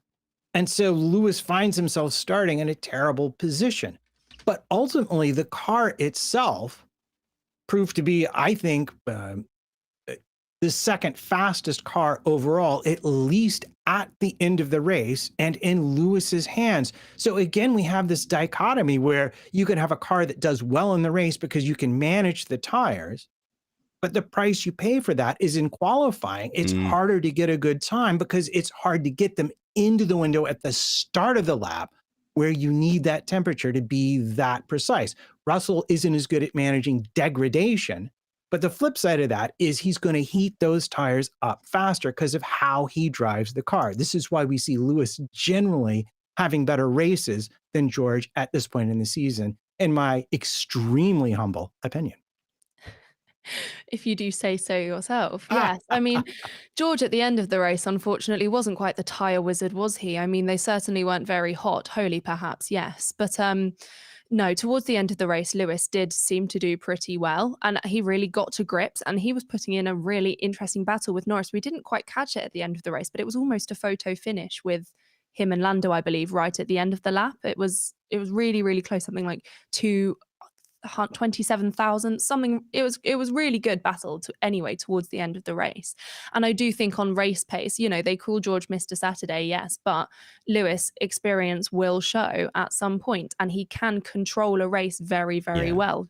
And so Lewis finds himself starting in a terrible position. But ultimately, the car itself proved to be, I think, the second fastest car overall, at least at the end of the race and in Lewis's hands. So again, we have this dichotomy where you can have a car that does well in the race because you can manage the tires, but the price you pay for that is in qualifying. It's harder to get a good time because it's hard to get them into the window at the start of the lap where you need that temperature to be that precise. Russell isn't as good at managing degradation, but the flip side of that is he's going to heat those tires up faster because of how he drives the car. This is why we see Lewis generally having better races than George at this point in the season, in my extremely humble opinion. If you do say so yourself. Yes. I mean, George at the end of the race, unfortunately, wasn't quite the tyre wizard, was he? I mean, they certainly weren't very hot. Holy, perhaps, yes. But no, towards the end of the race, Lewis did seem to do pretty well. And he really got to grips and he was putting in a really interesting battle with Norris. We didn't quite catch it at the end of the race, but it was almost a photo finish with him and Lando, I believe, right at the end of the lap. It was really, really close, something like 27,000 something. It was really good battle anyway towards the end of the race. And I do think on race pace, they call George Mr. Saturday, yes, but Lewis experience will show at some point and he can control a race very, very well.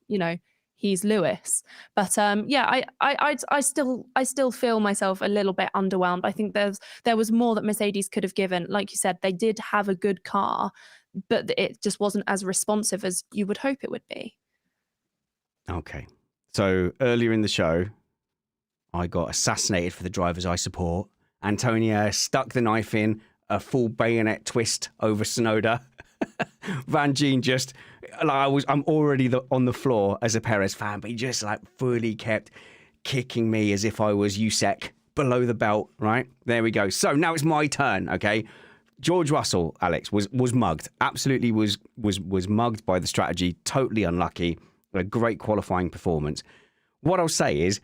He's Lewis. But I still feel myself a little bit underwhelmed. I think there was more that Mercedes could have given. Like you said, they did have a good car, but it just wasn't as responsive as you would hope it would be. Okay. So earlier in the show, I got assassinated for the drivers I support. Antonia stuck the knife in, a full bayonet twist over Sonoda. Van Gien just, I'm already on the floor as a Perez fan, but he just fully kept kicking me as if I was USEC below the belt, right? There we go. So now it's my turn, okay? George Russell, Alex, was mugged. Absolutely was mugged by the strategy. Totally unlucky. A great qualifying performance. What I'll say is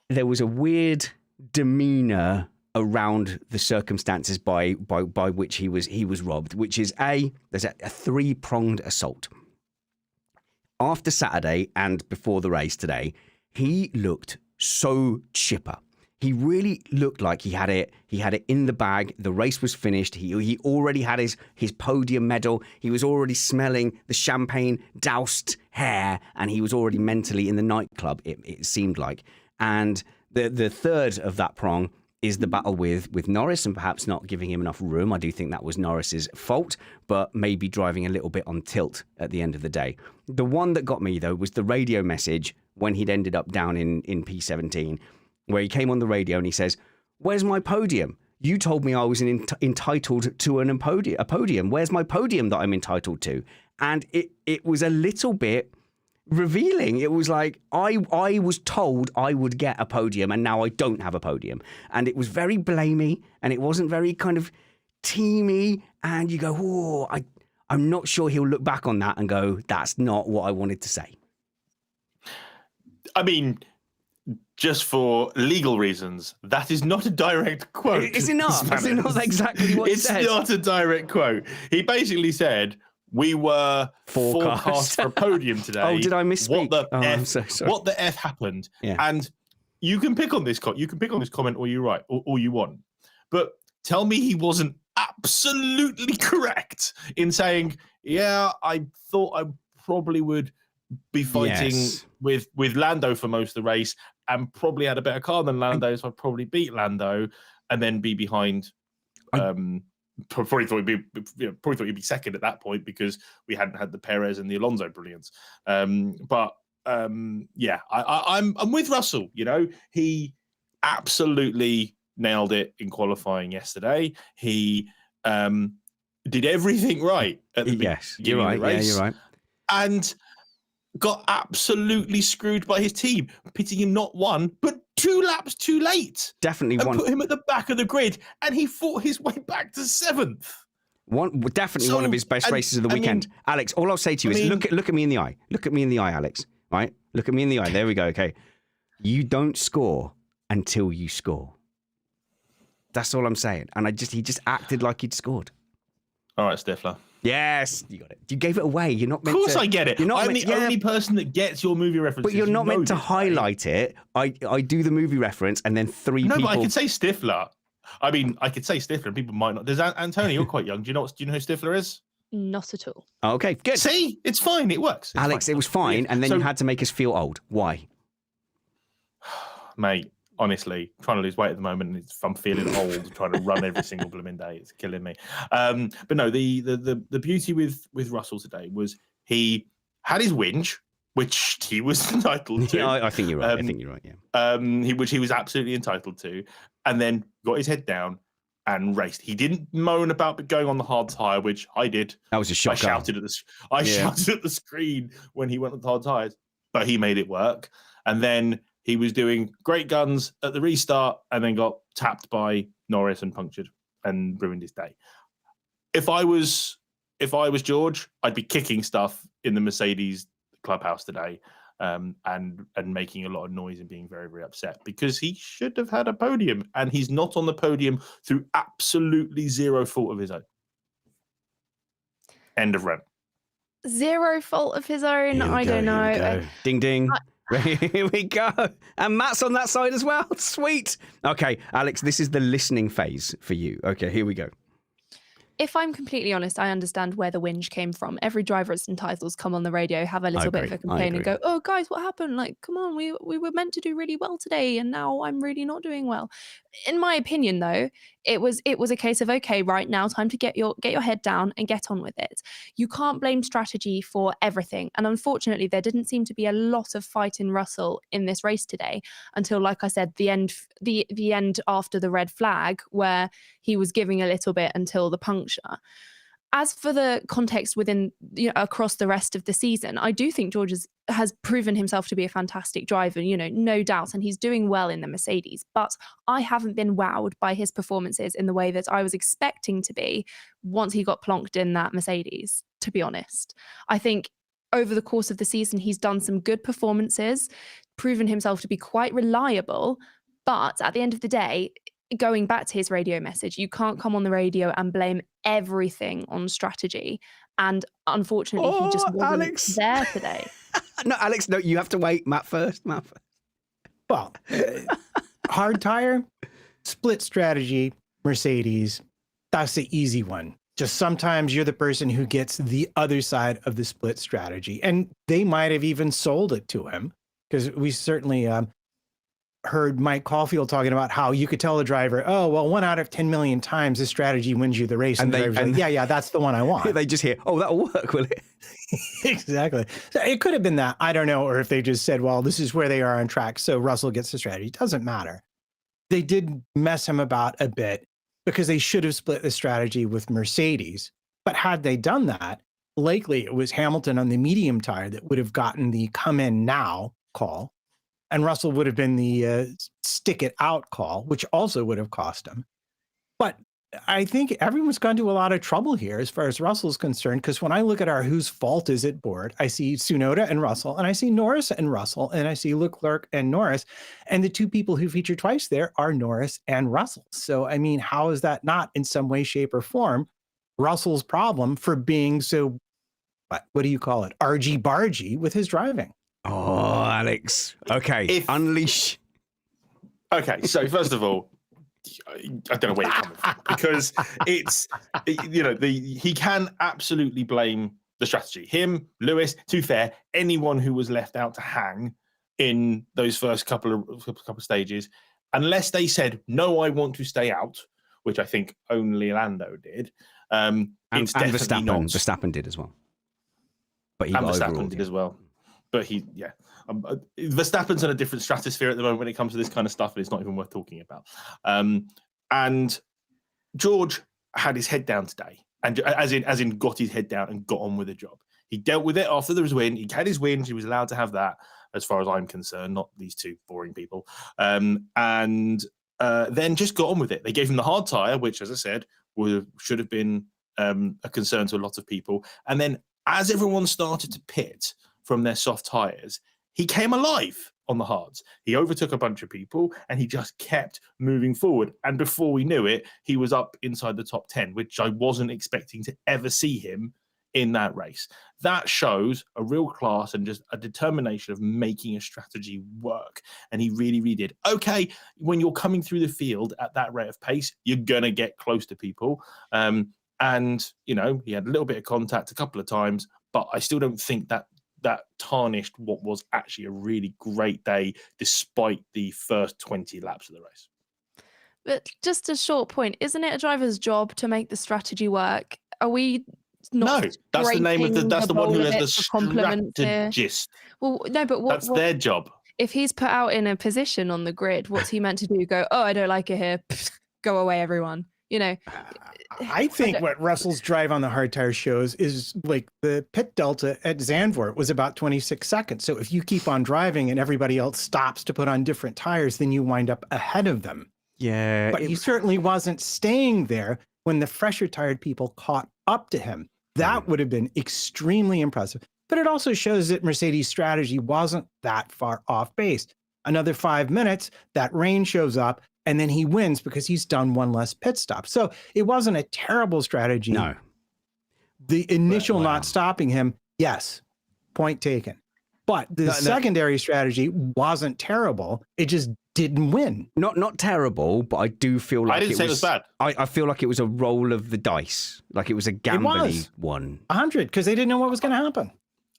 there was a weird demeanor around the circumstances by which he was robbed, which is there's a three-pronged assault. After Saturday and before the race today, he looked so chipper. He really looked like he had it in the bag. The race was finished. He already had his podium medal. He was already smelling the champagne doused hair, and he was already mentally in the nightclub, it seemed like. And the third of that prong is the battle with Norris and perhaps not giving him enough room. I do think that was Norris's fault, but maybe driving a little bit on tilt at the end of the day. The one that got me, though, was the radio message when he'd ended up down in P17, where he came on the radio and he says, "Where's my podium? You told me I was entitled to a podium. Where's my podium that I'm entitled to?" And it was a little bit revealing. It was like, I was told I would get a podium and now I don't have a podium. And it was very blamey and it wasn't very kind of teamy. And you go, oh, I'm not sure he'll look back on that and go, that's not what I wanted to say. I mean, just for legal reasons, that is not a direct quote. Is it not? Is it not exactly what he said? It's not a direct quote. He basically said, we were forecast for a podium today. Oh, did I misspeak? I'm so sorry. What the F happened? Yeah. And you can pick on this comment all you want. But tell me he wasn't absolutely correct in saying, yeah, I thought I probably would be fighting with Lando for most of the race and probably had a better car than Lando, so I'd probably beat Lando and then be behind. Probably thought he'd be second at that point because we hadn't had the Perez and the Alonso brilliance. I'm with Russell. He absolutely nailed it in qualifying yesterday. He did everything right at the beginning of the race. Yeah, you're right. And got absolutely screwed by his team, pitting him not one, but 2 laps too late. Definitely and one. Put him at the back of the grid, and he fought his way back to 7th. One of his best races of the weekend. Alex, all I'll say to you is look at me in the eye. Look at me in the eye, Alex. Right? Look at me in the eye. There we go. Okay. You don't score until you score. That's all I'm saying. And he just acted like he'd scored. All right, Stifler. Yes, you got it. You gave it away. You're not meant to. Of course I get it. I'm the only person that gets your movie references. But you're not meant to highlight it. I do the movie reference and then three people... No, but I could say Stifler. I mean, I could say Stifler and people might not. There's Antonia, you're quite young. Do you know who Stifler is? Not at all. Okay, good. See? It's fine. It works. Alex, it was fine. And then you had to make us feel old. Why? Mate, honestly, trying to lose weight at the moment, and I'm feeling old, trying to run every single blooming day. It's killing me. But no, the beauty with Russell today was he had his whinge, which he was entitled to. Yeah, I think you're right. Yeah. Which he was absolutely entitled to, and then got his head down and raced. He didn't moan about going on the hard tyre, which I did. That was a shock. I shouted at the screen when he went on the hard tyres, but he made it work. And then he was doing great guns at the restart and then got tapped by Norris and punctured and ruined his day. If I was George, I'd be kicking stuff in the Mercedes clubhouse today, and making a lot of noise and being very, very upset because he should have had a podium and he's not on the podium through absolutely zero fault of his own. End of rant. Zero fault of his own. I don't know. Ding, ding. Here we go. And Matt's on that side as well. Sweet. Okay, Alex, this is the listening phase for you. Okay, here we go. If I'm completely honest, I understand where the whinge came from. Every driver at St. Titles come on the radio, have a little bit of a complaint and go, oh, guys, what happened? Like, come on, we were meant to do really well today, and now I'm really not doing well. In my opinion, though, it was a case of, okay, right now, time to get your head down and get on with it. You can't blame strategy for everything. And unfortunately, there didn't seem to be a lot of fight in Russell in this race today until, like I said, the end after the red flag, where he was giving a little bit until the puncture. As for the context within, across the rest of the season, I do think George has proven himself to be a fantastic driver, no doubt, and he's doing well in the Mercedes. But I haven't been wowed by his performances in the way that I was expecting to be once he got plonked in that Mercedes, to be honest. I think over the course of the season, he's done some good performances, proven himself to be quite reliable. But at the end of the day, going back to his radio message, you can't come on the radio and blame everything on strategy. And unfortunately, he just wasn't there today. No, Alex, no, you have to wait. Matt first. Well, hard tire, split strategy, Mercedes, that's the easy one. Just sometimes you're the person who gets the other side of the split strategy. And they might have even sold it to him, because we certainly heard Mike Caulfield talking about how you could tell the driver, oh, well, 1 out of 10 million times this strategy wins you the race. And the driver's like, yeah, that's the one I want. They just hear, oh, that'll work, will it? Exactly. So it could have been that. I don't know. Or if they just said, well, this is where they are on track, so Russell gets the strategy. It doesn't matter. They did mess him about a bit because they should have split the strategy with Mercedes. But had they done that, likely it was Hamilton on the medium tire that would have gotten the come in now call. And Russell would have been the stick it out call, which also would have cost him. But I think everyone's gone to a lot of trouble here as far as Russell's concerned, because when I look at our whose fault is it board, I see Tsunoda and Russell, and I see Norris and Russell, and I see Leclerc and Norris. And the two people who feature twice there are Norris and Russell. So, I mean, how is that not in some way, shape, or form Russell's problem for being so, what do you call it, argy-bargy with his driving? Oh, Alex. Okay, unleash. Okay, so first of all, I don't know where you're coming from, because it's, he can absolutely blame the strategy. Him, Lewis, to be fair, anyone who was left out to hang in those first couple of stages, unless they said, no, I want to stay out, which I think only Lando did. And Verstappen, not. Verstappen did as well. But he got Verstappen did as well. But Verstappen's in a different stratosphere at the moment when it comes to this kind of stuff, and it's not even worth talking about. And George had his head down today, and as in got his head down and got on with the job. He dealt with it after there was win. He had his win. He was allowed to have that, as far as I'm concerned, not these two boring people. And then just got on with it. They gave him the hard tire, which, as I said, should have been a concern to a lot of people. And then as everyone started to pit from their soft tires, he came alive on the hards. He overtook a bunch of people and he just kept moving forward. And before we knew it, he was up inside the top 10, which I wasn't expecting to ever see him in that race. That shows a real class and just a determination of making a strategy work. And he really, really did. Okay, when you're coming through the field at that rate of pace, you're going to get close to people. And, he had a little bit of contact a couple of times, but I still don't think that tarnished what was actually a really great day, despite the first 20 laps of the race. But just a short point, isn't it a driver's job to make the strategy work? Are we not? No, that's the name of that's the one who has the strategist. Well, no, but that's their job. If he's put out in a position on the grid, what's he meant to do? Go, oh, I don't like it here. Go away, everyone. You know, I think what Russell's drive on the hard tire shows is like the pit delta at Zandvoort was about 26 seconds. So if you keep on driving and everybody else stops to put on different tires, then you wind up ahead of them. Yeah. But he certainly wasn't staying there when the fresher tired people caught up to him. That would have been extremely impressive. But it also shows that Mercedes' strategy wasn't that far off base. Another 5 minutes, that rain shows up, and then he wins because he's done one less pit stop. So it wasn't a terrible strategy. No. The initial not stopping him, yes, point taken. But the secondary strategy wasn't terrible. It just didn't win. Not terrible, but I do feel like I didn't say it was bad. I feel like it was a roll of the dice. Like it was a gambly one. 100, because they didn't know what was going to happen.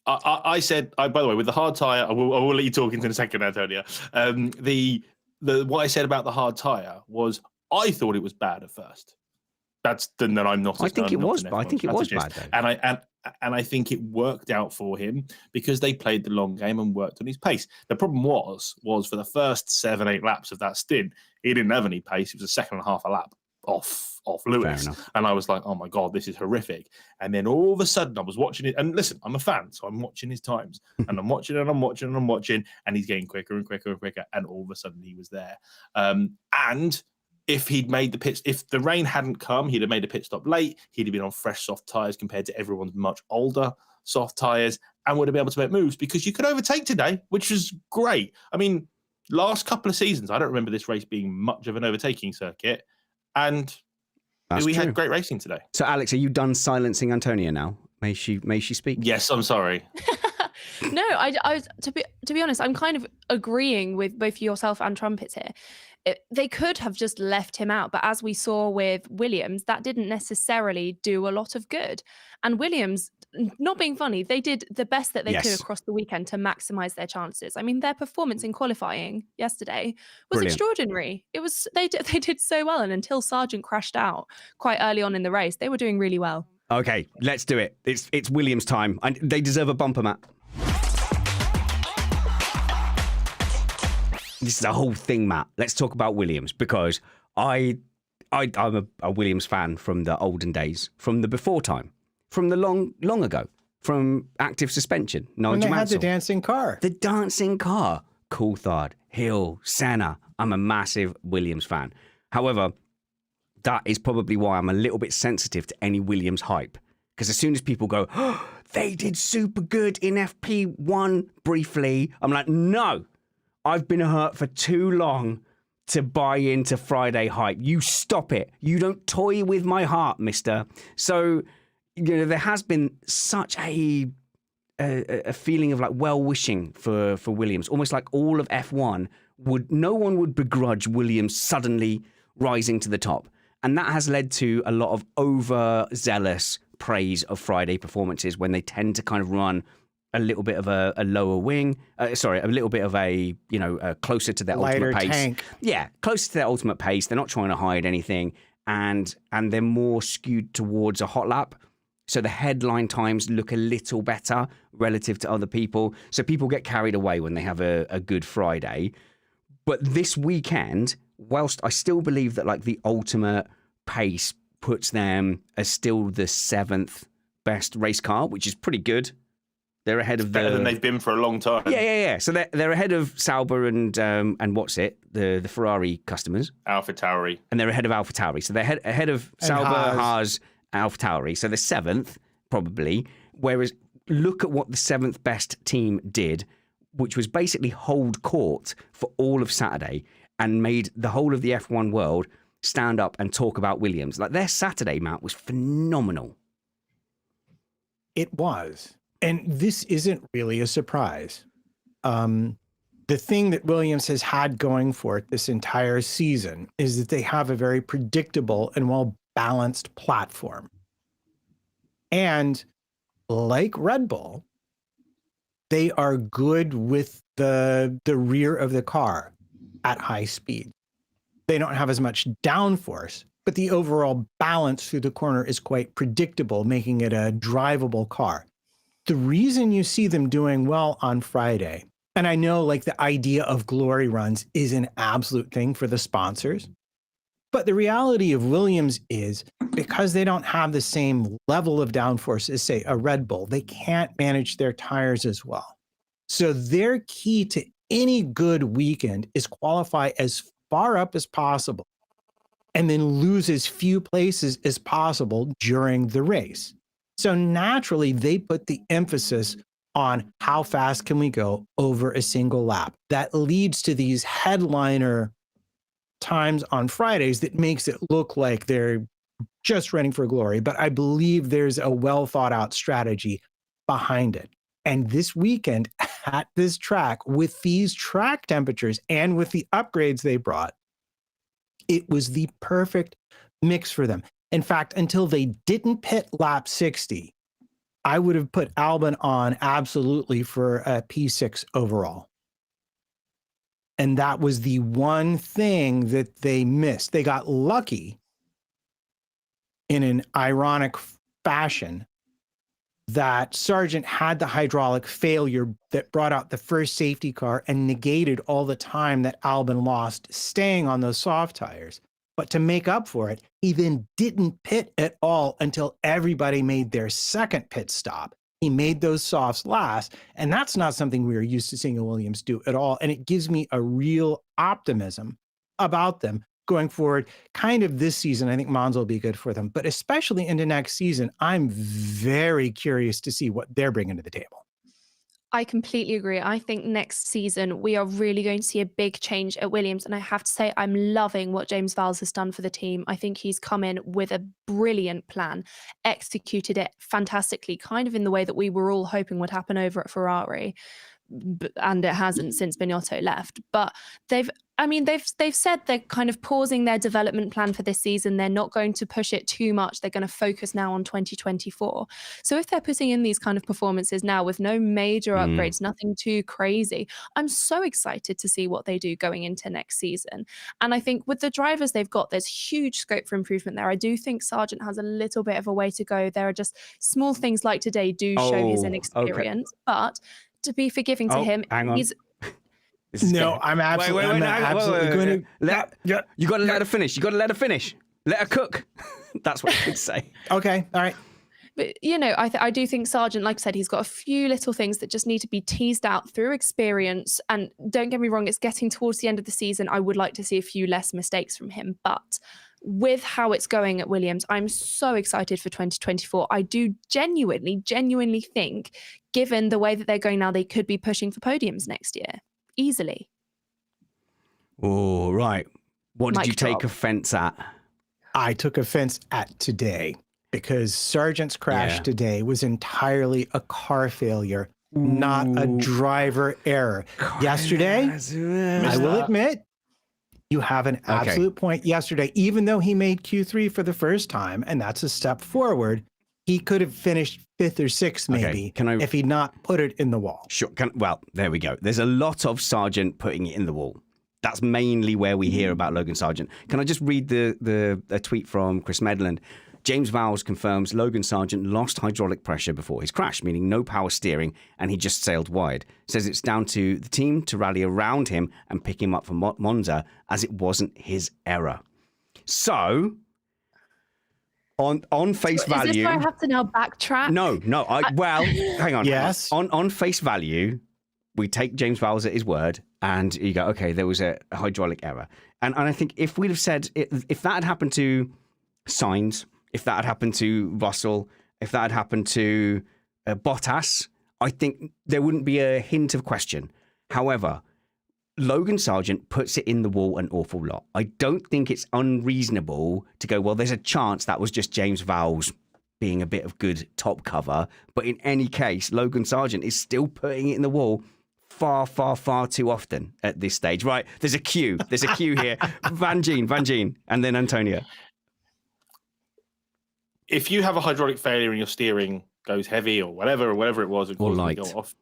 I said, by the way, with the hard tire, I will let you talk into in a second, Antonia. What I said about the hard tire was I thought it was bad at first. Then I'm not. I think it was. I think it was bad though. And I think it worked out for him because they played the long game and worked on his pace. The problem was for the first 7-8 laps of that stint, he didn't have any pace. It was a second and a half a lap off Lewis. And I was like, oh my God, this is horrific. And then all of a sudden I was watching it. And listen, I'm a fan, so I'm watching his times. And I'm watching and I'm watching and I'm watching. And he's getting quicker and quicker and quicker. And all of a sudden he was there. And if he'd made the pits, if the rain hadn't come, he'd have made a pit stop late. He'd have been on fresh soft tires compared to everyone's much older soft tires and would have been able to make moves because you could overtake today, which was great. I mean, last couple of seasons, I don't remember this race being much of an overtaking circuit. And we had great racing today. So, Alex, are you done silencing Antonia now? May she speak? Yes, I'm sorry. No, I to be honest, I'm kind of agreeing with both yourself and Trumpets here. They could have just left him out, but as we saw with Williams, that didn't necessarily do a lot of good. And Williams, not being funny, they did the best that they could across the weekend to maximize their chances. I mean, their performance in qualifying yesterday was extraordinary. It was they did so well, and until Sargeant crashed out quite early on in the race, they were doing really well. Okay, let's do it. It's Williams' time, and they deserve a bumper, Matt. This is a whole thing, Matt. Let's talk about Williams because I'm a Williams fan from the olden days, from the before time, from the long ago, from active suspension. When they had the dancing car. The dancing car. Coulthard, Hill, Senna. I'm a massive Williams fan. However, that is probably why I'm a little bit sensitive to any Williams hype. Because as soon as people go, oh, they did super good in FP1 briefly, I'm like, no. I've been hurt for too long to buy into Friday hype. You stop it. You don't toy with my heart, mister. So, there has been such a feeling of like well-wishing for Williams. Almost like all of F1 no one would begrudge Williams suddenly rising to the top. And that has led to a lot of overzealous praise of Friday performances when they tend to kind of run a little bit of a lower wing, a little bit of a closer to their lighter ultimate pace. Tank. Yeah, closer to their ultimate pace. They're not trying to hide anything, and they're more skewed towards a hot lap. So the headline times look a little better relative to other people. So people get carried away when they have a good Friday. But this weekend, whilst I still believe that like the ultimate pace puts them as still the 7th best race car, which is pretty good. They're ahead of better than they've been for a long time. Yeah. So they're ahead of Sauber and the Ferrari customers. AlphaTauri. And they're ahead of AlphaTauri. So they're ahead of Sauber, Haas, AlphaTauri. So they're 7th probably. Whereas look at what the 7th best team did, which was basically hold court for all of Saturday and made the whole of the F1 world stand up and talk about Williams. Like their Saturday, Matt, was phenomenal. It was. And this isn't really a surprise. The thing that Williams has had going for it this entire season is that they have a very predictable and well-balanced platform. And like Red Bull, they are good with the rear of the car at high speed. They don't have as much downforce, but the overall balance through the corner is quite predictable, making it a drivable car. The reason you see them doing well on Friday, and I know like the idea of glory runs is an absolute thing for the sponsors, But the reality of Williams is because they don't have the same level of downforce as, say, a Red Bull, they can't manage their tires as well. So their key to any good weekend is qualify as far up as possible and then lose as few places as possible during the race. So naturally, they put the emphasis on how fast can we go over a single lap. That leads to these headliner times on Fridays that makes it look like they're just running for glory. But I believe there's a well thought out strategy behind it. And this weekend at this track, with these track temperatures and with the upgrades they brought, it was the perfect mix for them. In fact, until they didn't pit lap 60, I would have put Albon on absolutely for a P6 overall. And that was the one thing that they missed. They got lucky in an ironic fashion that Sargeant had the hydraulic failure that brought out the first safety car and negated all the time that Albon lost staying on those soft tires. But to make up for it, he then didn't pit at all until everybody made their second pit stop. He made those softs last, and that's not something we are used to seeing a Williams do at all. And it gives me a real optimism about them going forward. Kind of this season, I think Monza will be good for them, but especially into next season, I'm very curious to see what they're bringing to the table. I completely agree. I think next season we are really going to see a big change at Williams. And I have to say, I'm loving what James Vowles has done for the team. I think he's come in with a brilliant plan, executed it fantastically, kind of in the way that we were all hoping would happen over at Ferrari. And it hasn't since Binotto left. But they've said they're kind of pausing their development plan for this season. They're not going to push it too much. They're going to focus now on 2024. So if they're putting in these kind of performances now with no major upgrades, nothing too crazy, I'm so excited to see what they do going into next season. And I think with the drivers they've got, there's huge scope for improvement there. I do think Sargeant has a little bit of a way to go. There are just small things like today do show his inexperience, but to be forgiving to him, hang on. No, I'm absolutely, going to. You got to let her finish. You got to let her finish. Let her cook. That's what I would say. Okay, all right. But, I do think Sargeant, like I said, he's got a few little things that just need to be teased out through experience. And don't get me wrong, it's getting towards the end of the season. I would like to see a few less mistakes from him. But with how it's going at Williams, I'm so excited for 2024. I do genuinely think, given the way that they're going now, they could be pushing for podiums next year. Easily. Oh, right. What did you take offense at? I took offense at today because Sargeant's crash today was entirely a car failure, not a driver error. Yesterday, I will admit, you have an absolute point. Yesterday, even though he made Q3 for the first time, and that's a step forward, he could have finished 5th or 6th maybe if he'd not put it in the wall. Sure. Well, there we go. There's a lot of Sargeant putting it in the wall. That's mainly where we hear about Logan Sargeant. Can I just read a tweet from Chris Medland? James Vowles confirms Logan Sargeant lost hydraulic pressure before his crash, meaning no power steering, and he just sailed wide. Says it's down to the team to rally around him and pick him up from Monza, as it wasn't his error. So, on face value... Is this where I have to now backtrack? No. Hang on. Yes. On face value, we take James Vowles at his word, and you go, okay, there was a hydraulic error. And I think if we'd have said, if that had happened to Sainz, if that had happened to Russell, if that had happened to Bottas, I think there wouldn't be a hint of question. However, Logan Sargeant puts it in the wall an awful lot. I don't think it's unreasonable to go, well, there's a chance that was just James Vowles being a bit of good top cover. But in any case, Logan Sargeant is still putting it in the wall far, far, far too often at this stage. Right, there's a queue. There's a queue here. Van Gien, and then Antonia. If you have a hydraulic failure and your steering goes heavy or whatever it was, and or light, go off,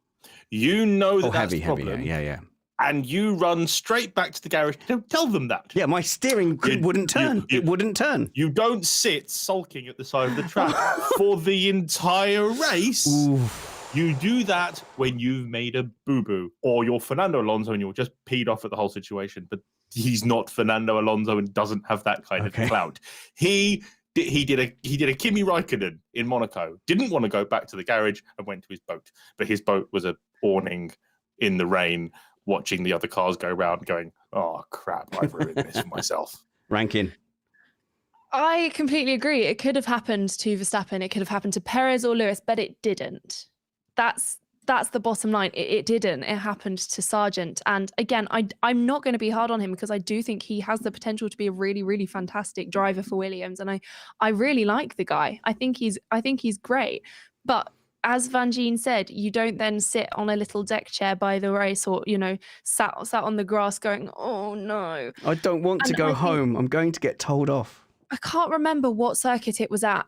you know that's heavy, the problem. Yeah. And you run straight back to the garage. Don't tell them that. Yeah, my steering wouldn't turn. It wouldn't turn. You don't sit sulking at the side of the track for the entire race. Oof. You do that when you've made a boo-boo, or you're Fernando Alonso and you're just peed off at the whole situation. But he's not Fernando Alonso and doesn't have that kind of clout. He did a Kimi Raikkonen in Monaco. Didn't want to go back to the garage and went to his boat, but his boat was a awning in the rain, watching the other cars go round, going, "Oh crap, I've ruined this for myself." Rankin. I completely agree. It could have happened to Verstappen. It could have happened to Perez or Lewis, but it didn't. That's the bottom line. It didn't. It happened to Sargeant. And again, I'm not going to be hard on him because I do think he has the potential to be a really, really fantastic driver for Williams. And I really like the guy. I think he's great. But as Van Gien said, you don't then sit on a little deck chair by the race or, sat on the grass going, oh no. I don't want to go home. I'm going to get told off. I can't remember what circuit it was at.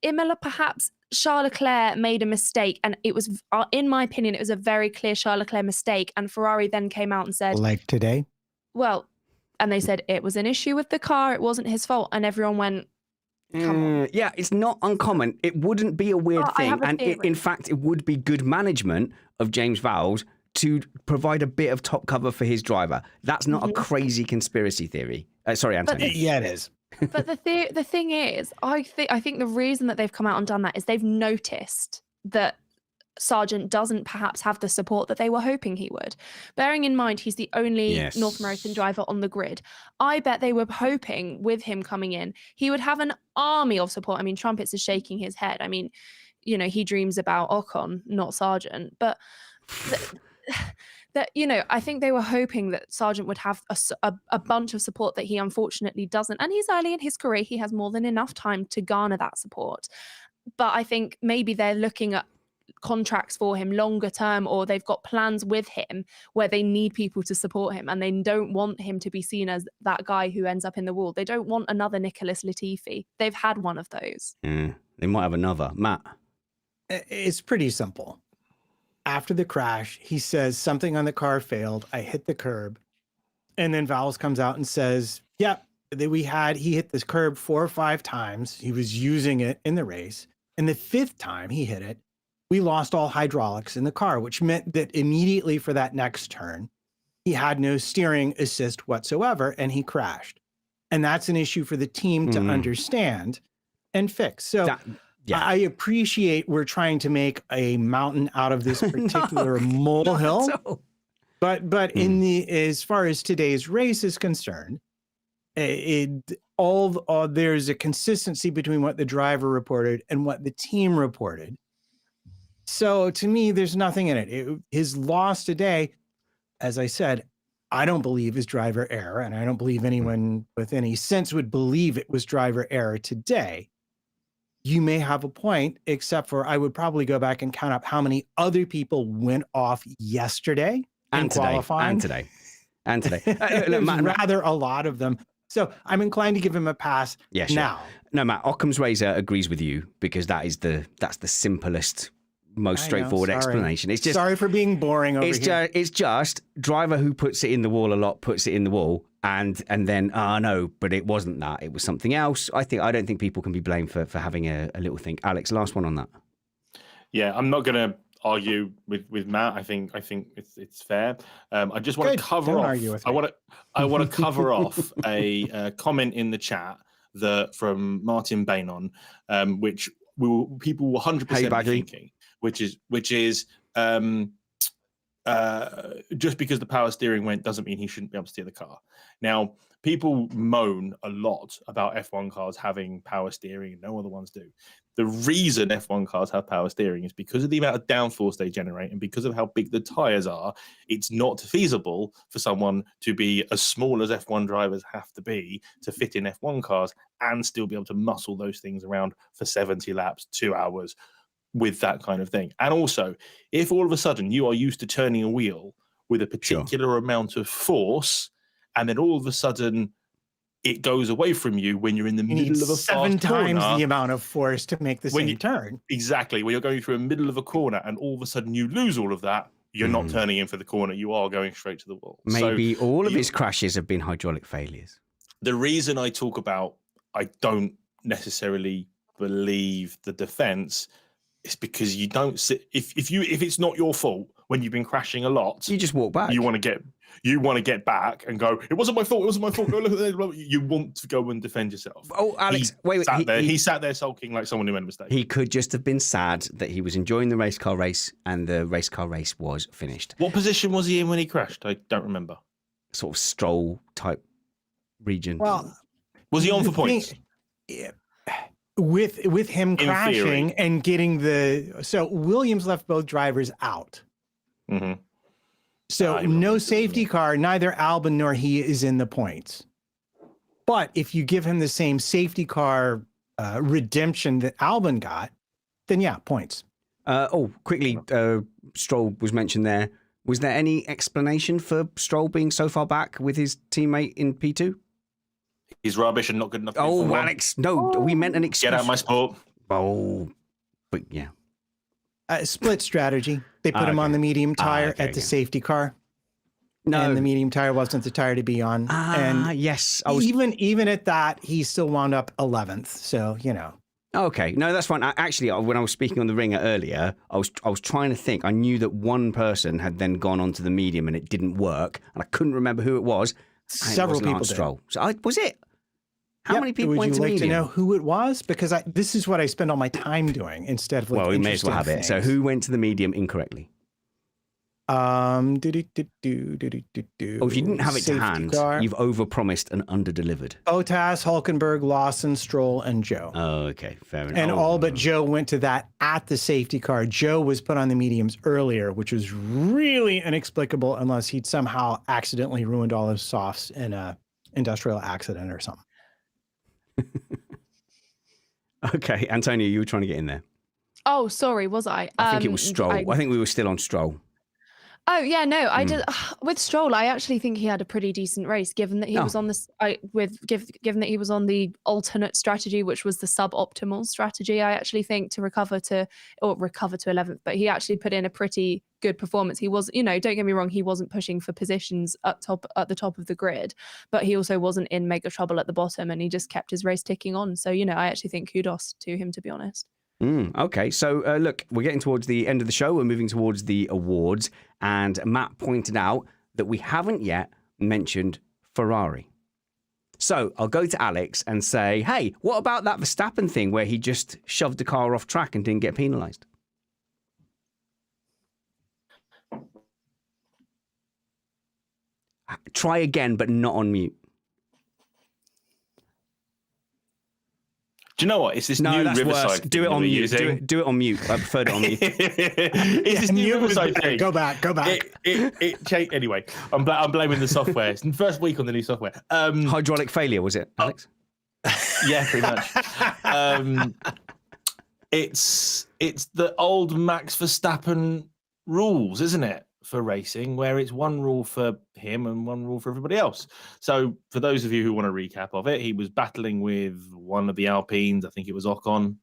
Imola, perhaps. Charles Leclerc made a mistake, and it was, in my opinion, it was a very clear Charles Leclerc mistake. And Ferrari then came out and said, like today? Well, and they said it was an issue with the car. It wasn't his fault. And everyone went, come on. Yeah, it's not uncommon. It wouldn't be a weird thing. And in fact, it would be good management of James Vowles to provide a bit of top cover for his driver. That's not a crazy conspiracy theory. Sorry, Antonia. Yeah, it is. But the thing is, I think the reason that they've come out and done that is they've noticed that Sargeant doesn't perhaps have the support that they were hoping he would. Bearing in mind he's the only North American driver on the grid, I bet they were hoping with him coming in, he would have an army of support. I mean, Trumpets is shaking his head. I mean, he dreams about Ocon, not Sargeant. But that I think they were hoping that Sargeant would have a bunch of support that he unfortunately doesn't. And he's early in his career. He has more than enough time to garner that support. But I think maybe they're looking at contracts for him longer term, or they've got plans with him where they need people to support him, and they don't want him to be seen as that guy who ends up in the wall. They don't want another Nicholas Latifi. They've had one of those. They might have another. Matt? It's pretty simple. After the crash, he says something on the car failed. I hit the curb. And then Vowles comes out and says, yeah, he hit this curb 4 or 5 times. He was using it in the race. And the 5th time he hit it, we lost all hydraulics in the car, which meant that immediately for that next turn, he had no steering assist whatsoever, and he crashed. And that's an issue for the team to understand and fix. So I appreciate we're trying to make a mountain out of this particular molehill. But as far as today's race is concerned, there's a consistency between what the driver reported and what the team reported. So to me, there's nothing in it. His loss today, as I said, I don't believe is driver error, and I don't believe anyone with any sense would believe it was driver error today. You may have a point, except for I would probably go back and count up how many other people went off yesterday and today, qualifying. And today. Rather a lot of them. So I'm inclined to give him a pass now. No, Matt, Occam's razor agrees with you because that's the simplest, most straightforward explanation. It's just sorry for being boring over here. It's just driver who puts it in the wall a lot puts it in the wall. And then, no, but it wasn't that. It was something else. I don't think people can be blamed for having a little think. Alex, last one on that. Yeah, I'm not going to argue with Matt. I think it's fair. I just want to cover off. I want to cover off a comment in the chat from Martin Bainon, which people will 100% be thinking, which is. Just because the power steering went doesn't mean he shouldn't be able to steer the car. Now, people moan a lot about F1 cars having power steering and no other ones do. The reason F1 cars have power steering is because of the amount of downforce they generate and because of how big the tires are. It's not feasible for someone to be as small as F1 drivers have to be to fit in F1 cars and still be able to muscle those things around for 70 laps, 2 hours, with that kind of thing. And also, if all of a sudden you are used to turning a wheel with a particular amount of force, and then all of a sudden it goes away from you when you're in the middle of a fast corner. 7 times the amount of force to make the same turn. Exactly. When you're going through a middle of a corner and all of a sudden you lose all of that, you're not turning in for the corner. You are going straight to the wall. Maybe all of his crashes have been hydraulic failures. The reason I talk about I don't necessarily believe the defense is because you don't sit if it's not your fault when you've been crashing a lot, you just walk back. You want to you want to get back and go, it wasn't my fault. It wasn't my fault. Go look at that. You want to go and defend yourself. Oh, Alex, wait. He sat there sulking like someone who made a mistake. He could just have been sad that he was enjoying the race car race and the race car race was finished. What position was he in when he crashed? I don't remember. Sort of Stroll type region. Well, was he on for points? With him crashing and getting so Williams left both drivers out. Mm-hmm. So no safety car, neither Albon nor he is in the points. But if you give him the same safety car redemption that Albon got, then yeah, points. Quickly, Stroll was mentioned there. Was there any explanation for Stroll being so far back with his teammate in P2? He's rubbish and not good enough. Oh, Alex, no, we meant an excuse. Get out of my sport. Oh, but yeah. Split strategy. They put him on the medium tire at the safety car. No, and the medium tire wasn't the tire to be on. And yes, even at that, he still wound up 11th. So Okay, no, that's fine. Actually, when I was speaking on the ringer earlier, I was trying to think. I knew that one person had then gone onto the medium and it didn't work, and I couldn't remember who it was. Several people did. Stroll. So was it? How many people went to medium? Would you like to know who it was? Because this is what I spend all my time doing instead of we may as well have it. So who went to the medium incorrectly? If you didn't have it to hand, you've overpromised and underdelivered. Bottas, Hulkenberg, Lawson, Stroll, and Joe. Oh, okay, fair enough. And all but Joe went to that at the safety car. Joe was put on the mediums earlier, which was really inexplicable unless he'd somehow accidentally ruined all his softs in a industrial accident or something. Okay, Antonia, you were trying to get in there. Oh, sorry, was I? I think it was Stroll. I think we were still on Stroll. Oh yeah, no, I did with Stroll. I actually think he had a pretty decent race, given that he was on this. Given that he was on the alternate strategy, which was the suboptimal strategy. I actually think to recover to 11th, but he actually put in a pretty good performance. He was, don't get me wrong, he wasn't pushing for positions at the top of the grid, but he also wasn't in mega trouble at the bottom, and he just kept his race ticking on. So I actually think kudos to him, to be honest. Okay, so look, we're getting towards the end of the show. We're moving towards the awards. And Matt pointed out that we haven't yet mentioned Ferrari. So I'll go to Alex and say, hey, what about that Verstappen thing where he just shoved the car off track and didn't get penalised? Try again, but not on mute. Do you know what? It's this new Riverside. Do it on mute. Do it on mute. I prefer it on mute. It's this new Riverside thing. Go back. Anyway, I'm blaming the software. It's the first week on the new software. Hydraulic failure, was it, Alex? Yeah, pretty much. It's the old Max Verstappen rules, isn't it? For racing, where it's one rule for him and one rule for everybody else. So for those of you who want a recap of it, he was battling with one of the Alpines. I think it was Ocon.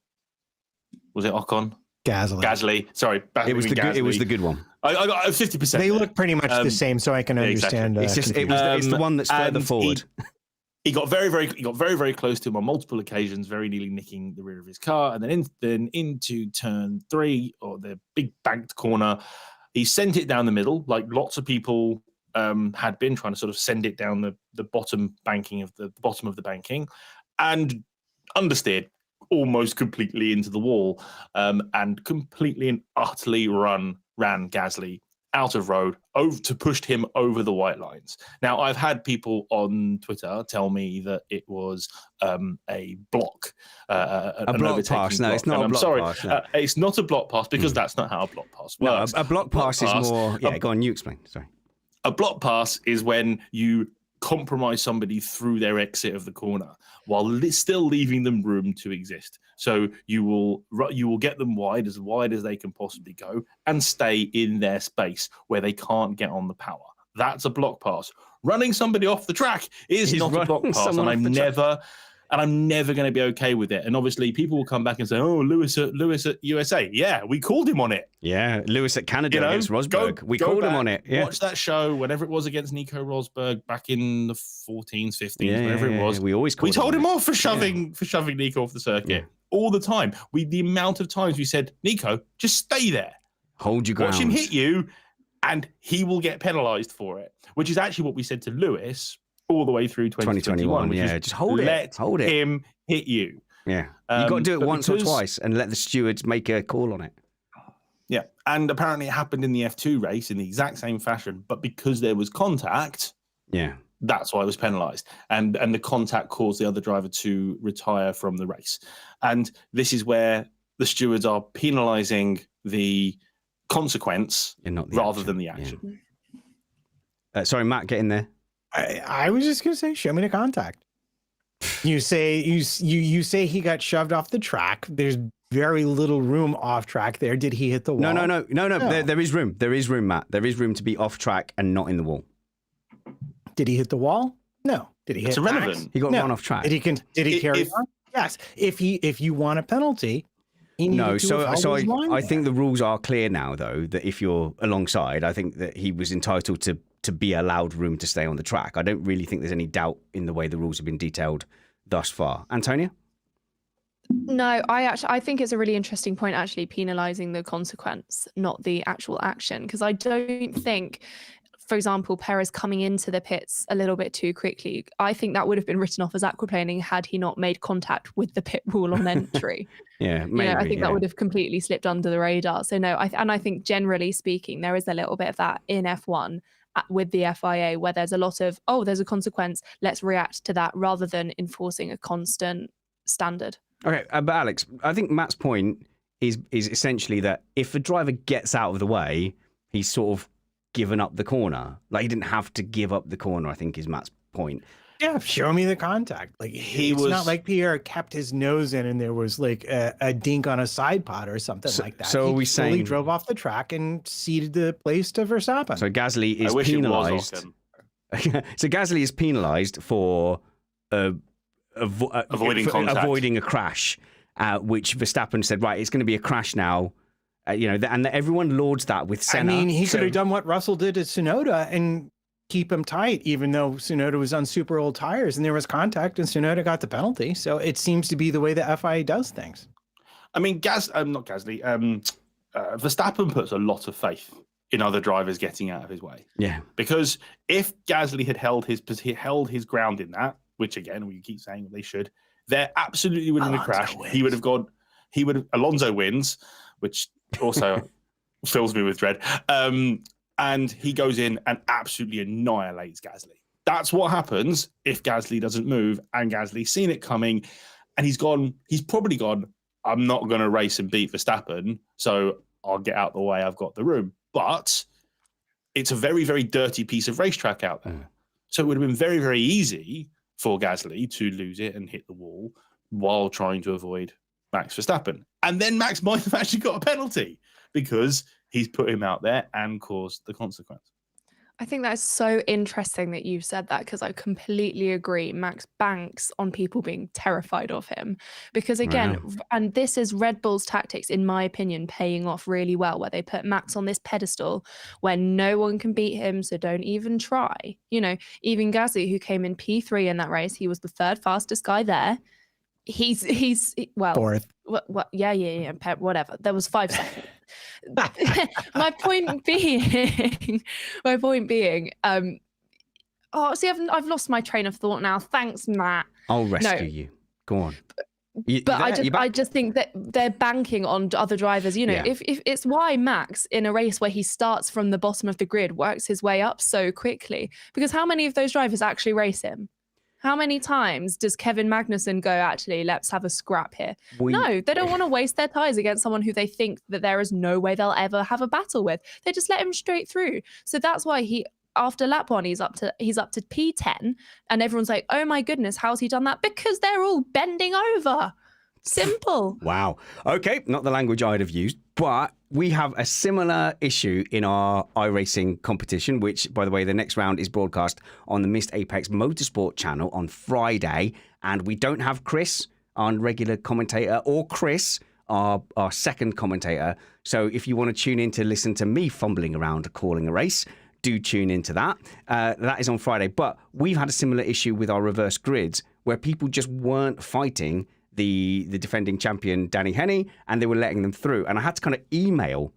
Was it Ocon? Gasly. Sorry. It was the good one. I got 50%. They look pretty much the same, so I can understand. Exactly. It's the one that's further forward. He got very close to him on multiple occasions, very nearly nicking the rear of his car, and then into turn 3, or the big banked corner. He sent it down the middle, like lots of people had been trying to sort of send it down the bottom banking of the bottom of the banking, and understeered almost completely into the wall, and completely and utterly ran Gasly out of road to push him over the white lines. Now, I've had people on Twitter tell me that it was a block, a block pass. No, it's not a block pass. No. It's not a block pass because that's not how a block pass works. No, a block pass is more. Yeah, go on. You explain. Sorry. A block pass is when you compromise somebody through their exit of the corner while still leaving them room to exist. So you will get them wide as they can possibly go and stay in their space where they can't get on the power. That's a block pass. Running somebody off the track is not a block pass, and I'm never going to be okay with it. And obviously, people will come back and say, "Oh, Lewis at USA, yeah, we called him on it." Yeah, Lewis at Canada against Rosberg, we called him on it. Yeah. Watch that show, whenever it was against Nico Rosberg back in the 14s, 15s, whenever it was. We told him off for shoving Nico off the circuit all the time. The amount of times we said, "Nico, just stay there, hold your ground, watch him hit you." and he will get penalised for it, which is actually what we said to Lewis all the way through 2021. Yeah, just hold it. Let him hit you. Yeah, you got to do it once or twice and let the stewards make a call on it. Yeah, and apparently it happened in the F2 race in the exact same fashion, but because there was contact, that's why it was penalised. And the contact caused the other driver to retire from the race. And this is where the stewards are penalising the consequence rather than the action. Yeah. Sorry, Matt, get in there. I was just going to say, show me the contact. You say you say he got shoved off the track. There's very little room off track there. Did he hit the wall? No. There is room. There is room, Matt. There is room to be off track and not in the wall. Did he hit the wall? No. Did he hit? It's irrelevant. Max? He got run off track. Did he carry on? Yes. If you want a penalty, he needed to I think the rules are clear now, though, that if you're alongside, I think that he was entitled to be allowed room to stay on the track. I don't really think there's any doubt in the way the rules have been detailed thus far. Antonia? No, I think it's a really interesting point, actually, penalising the consequence, not the actual action, because I don't think, for example, Perez coming into the pits a little bit too quickly, I think that would have been written off as aquaplaning had he not made contact with the pit wall on entry. Maybe. I think that would have completely slipped under the radar. So no, I think generally speaking, there is a little bit of that in F1 with the FIA, where there's a lot of, there's a consequence, let's react to that, rather than enforcing a constant standard. Okay, but Alex, I think Matt's point is essentially that if a driver gets out of the way, he's sort of given up the corner. Like, he didn't have to give up the corner, I think is Matt's point. Yeah, show me the contact. Like, it's not like Pierre kept his nose in and there was like a dink on a side pod or something like that. So he fully drove off the track and ceded the place to Verstappen. So Gasly is penalised. So Gasly is penalised for avoiding a crash, which Verstappen said, right, it's going to be a crash now. And everyone lauds that with Senna. I mean, he could have done what Russell did to Tsunoda and keep him tight, even though Tsunoda was on super old tires and there was contact and Tsunoda got the penalty. So it seems to be the way the FIA does things. I mean, not Gasly. Verstappen puts a lot of faith in other drivers getting out of his way. Yeah. Because if Gasly had held his ground in that, which again, we keep saying they should, there absolutely would have been a crash. Wins. Alonso wins, which also fills me with dread. And he goes in and absolutely annihilates Gasly. That's what happens if Gasly doesn't move, and Gasly's seen it coming and he's probably gone, I'm not going to race and beat Verstappen, so I'll get out the way, I've got the room. But it's a very, very dirty piece of racetrack out there. So it would have been very, very easy for Gasly to lose it and hit the wall while trying to avoid Max Verstappen. And then Max might have actually got a penalty because he's put him out there and caused the consequence. I think that's so interesting that you've said that, because I completely agree. Max banks on people being terrified of him because, again, and this is Red Bull's tactics, in my opinion, paying off really well, where they put Max on this pedestal where no one can beat him, so don't even try. Even Gasly, who came in P3 in that race, he was the third fastest guy there. He's fourth. Whatever. There was 5 seconds. My point being, I've lost my train of thought now. Thanks, Matt. I'll rescue you. Go on. I just think that they're banking on other drivers. If it's why Max, in a race where he starts from the bottom of the grid, works his way up so quickly, because how many of those drivers actually race him? How many times does Kevin Magnussen go, actually, let's have a scrap here? No, they don't want to waste their tyres against someone who they think that there is no way they'll ever have a battle with. They just let him straight through. So that's why after lap 1, he's up to P10, and everyone's like, oh my goodness, how's he done that? Because they're all bending over. Simple. Wow. Okay, not the language I'd have used, but we have a similar issue in our iRacing competition, which, by the way, the next round is broadcast on the Missed Apex Motorsport channel on Friday. And we don't have Chris, our regular commentator, or Chris, our second commentator. So if you want to tune in to listen to me fumbling around calling a race, do tune into that. That is on Friday. But we've had a similar issue with our reverse grids where people just weren't fighting the defending champion, Danny Henney, and they were letting them through. And I had to kind of email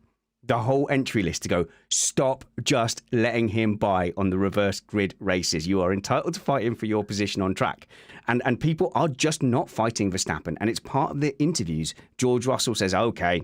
the whole entry list to go, stop just letting him by on the reverse grid races. You are entitled to fight him for your position on track. And people are just not fighting Verstappen. And it's part of the interviews. George Russell says, okay,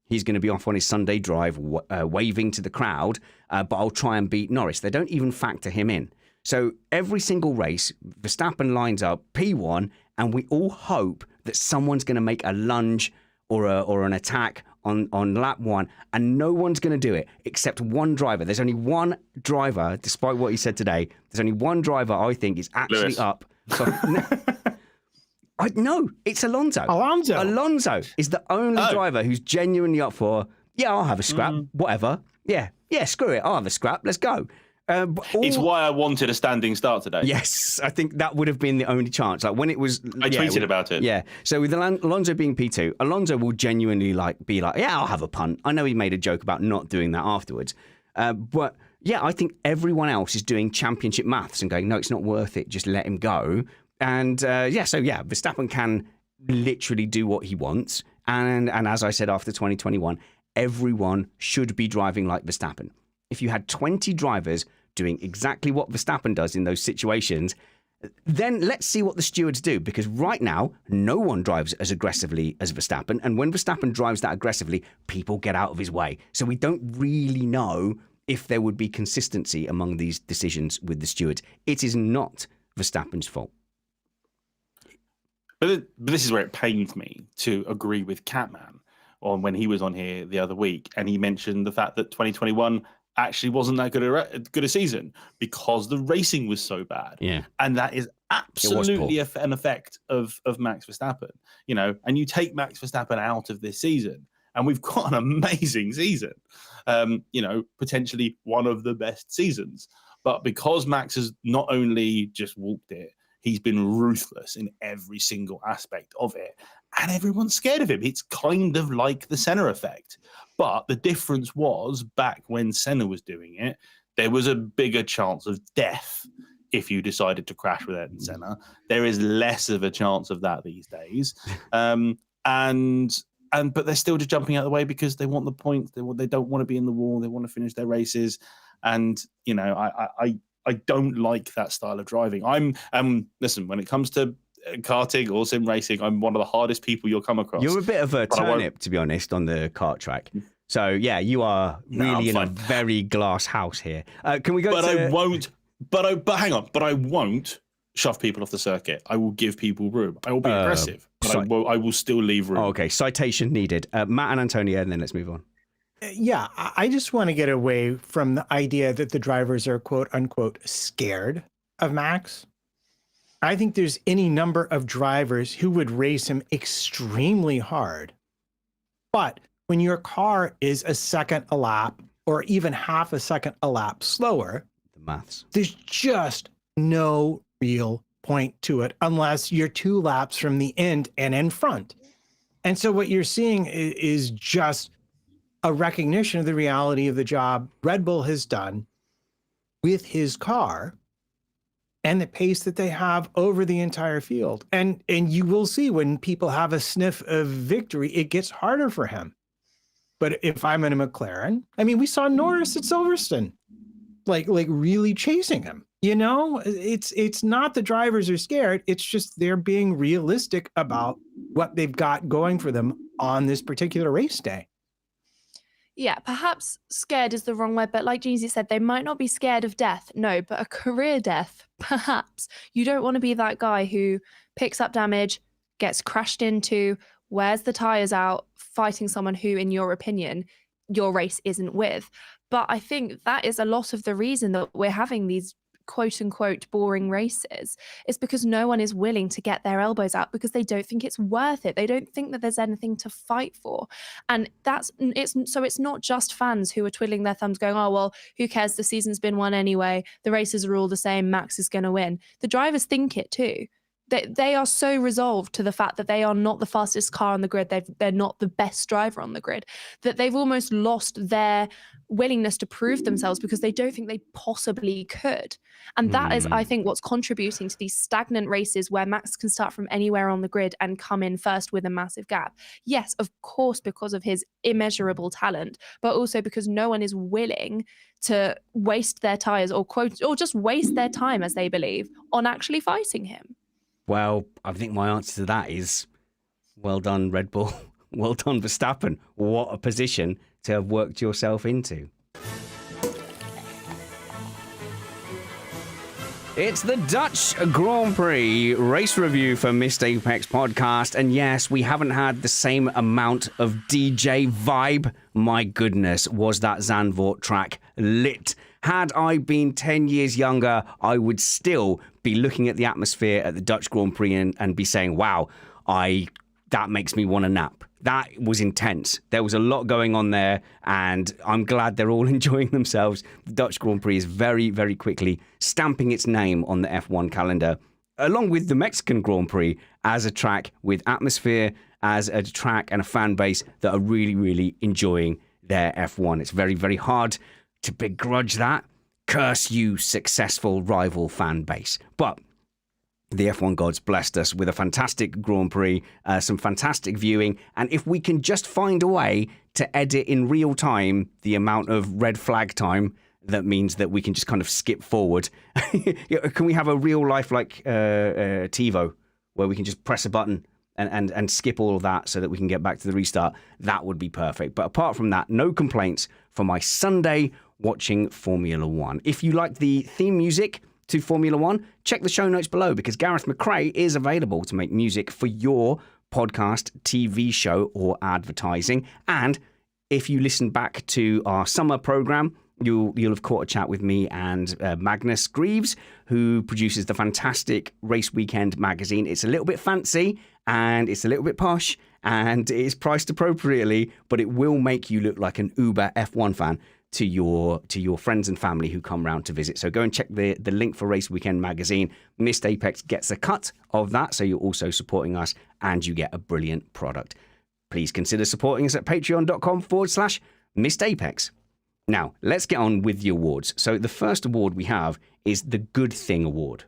he's going to be off on his Sunday drive, waving to the crowd, but I'll try and beat Norris. They don't even factor him in. So every single race, Verstappen lines up P1, and we all hope that someone's going to make a lunge or an attack on lap 1, and no one's going to do it except one driver. There's only one driver, despite what he said today, there's only one driver I think is actually Lewis. up. So, no, it's Alonso. Alonso is the only driver who's genuinely up for, yeah, I'll have a scrap, whatever. Yeah, screw it, I'll have a scrap, let's go. It's why I wanted a standing start today. Yes, I think that would have been the only chance. Like when it was, I tweeted about it. Yeah. So with Alonso being P2, Alonso will genuinely be like, yeah, I'll have a punt. I know he made a joke about not doing that afterwards, but yeah, I think everyone else is doing championship maths and going, no, it's not worth it. Just let him go. And Verstappen can literally do what he wants. And as I said after 2021, everyone should be driving like Verstappen. If you had 20 drivers doing exactly what Verstappen does in those situations, then let's see what the stewards do. Because right now, no one drives as aggressively as Verstappen. And when Verstappen drives that aggressively, people get out of his way. So we don't really know if there would be consistency among these decisions with the stewards. It is not Verstappen's fault. But this is where it pains me to agree with Catman on when he was on here the other week. And he mentioned the fact that 2021 actually wasn't that good a season because the racing was so bad. Yeah. And that is absolutely an effect of Max Verstappen, and you take Max Verstappen out of this season and we've got an amazing season, potentially one of the best seasons. But because Max has not only just walked it, he's been ruthless in every single aspect of it. And everyone's scared of him. It's kind of like the Senna effect. But the difference was back when Senna was doing it, there was a bigger chance of death if you decided to crash with Ayrton Senna. There is less of a chance of that these days. But they're still just jumping out of the way because they want the points. They don't want to be in the wall. They want to finish their races. And, I don't like that style of driving. Listen, when it comes to karting or sim racing, I'm one of the hardest people you'll come across. You're a bit of a turnip, to be honest, on the kart track. So yeah, you are really in a very glass house here. Can we go? I won't. But hang on. But I won't shove people off the circuit. I will give people room. I will be aggressive, but I will still leave room. Oh, okay, citation needed. Matt and Antonia, and then let's move on. Yeah, I just want to get away from the idea that the drivers are quote unquote scared of Max. I think there's any number of drivers who would race him extremely hard. But when your car is a second a lap or even half a second a lap slower, the maths, there's just no real point to it unless you're 2 laps from the end and in front. And so what you're seeing is just a recognition of the reality of the job Red Bull has done with his car and the pace that they have over the entire field. And you will see when people have a sniff of victory, it gets harder for him. But if I'm in a McLaren, we saw Norris at Silverstone, like really chasing him. It's not the drivers are scared. It's just they're being realistic about what they've got going for them on this particular race day. Yeah, perhaps scared is the wrong word, but like Jeezy said, they might not be scared of death. No, but a career death, perhaps. You don't want to be that guy who picks up damage, gets crashed into, wears the tires out, fighting someone who, in your opinion, your race isn't with. But I think that is a lot of the reason that we're having these quote unquote boring races. Is because no one is willing to get their elbows out because they don't think it's worth it. They don't think that there's anything to fight for. And it's not just fans who are twiddling their thumbs going, oh, well, who cares? The season's been won anyway. The races are all the same. Max is going to win. The drivers think it too. They are so resolved to the fact that they are not the fastest car on the grid. They're not the best driver on the grid, that they've almost lost their willingness to prove themselves because they don't think they possibly could. And that is, I think, what's contributing to these stagnant races where Max can start from anywhere on the grid and come in first with a massive gap. Yes, of course, because of his immeasurable talent, but also because no one is willing to waste their tires or just waste their time, as they believe, on actually fighting him. Well, I think my answer to that is, well done, Red Bull. Well done, Verstappen. What a position to have worked yourself into. It's the Dutch Grand Prix race review for Missed Apex podcast. And yes, we haven't had the same amount of DJ vibe. My goodness, was that Zandvoort track lit. Had I been 10 years younger, I would still be looking at the atmosphere at the Dutch Grand Prix and be saying, wow, that makes me want to nap. That was intense. There was a lot going on there, and I'm glad they're all enjoying themselves. The Dutch Grand Prix is very, very quickly stamping its name on the F1 calendar, along with the Mexican Grand Prix, as a track with atmosphere, as a track and a fan base that are really, really enjoying their F1. It's very, very hard to begrudge that. Curse you, successful rival fan base. But the F1 gods blessed us with a fantastic Grand Prix, some fantastic viewing, and if we can just find a way to edit in real time the amount of red flag time, that means that we can just kind of skip forward. Can we have a real life like TiVo, where we can just press a button and skip all of that so that we can get back to the restart? That would be perfect. But apart from that, no complaints for my Sunday watching Formula One. If you like the theme music to Formula One, check the show notes below, because Gareth McRae is available to make music for your podcast, TV show, or advertising. And if you listen back to our summer program, you'll have caught a chat with me and Magnus Greaves, who produces the fantastic Race Weekend magazine. It's a little bit fancy and it's a little bit posh and it is priced appropriately, but it will make you look like an uber F1 fan to your friends and family who come round to visit. So go and check the link for Race Weekend magazine. Missed Apex gets a cut of that, so you're also supporting us and you get a brilliant product. Please consider supporting us at patreon.com/Missed Apex. Now, let's get on with the awards. So the first award we have is the Good Thing Award.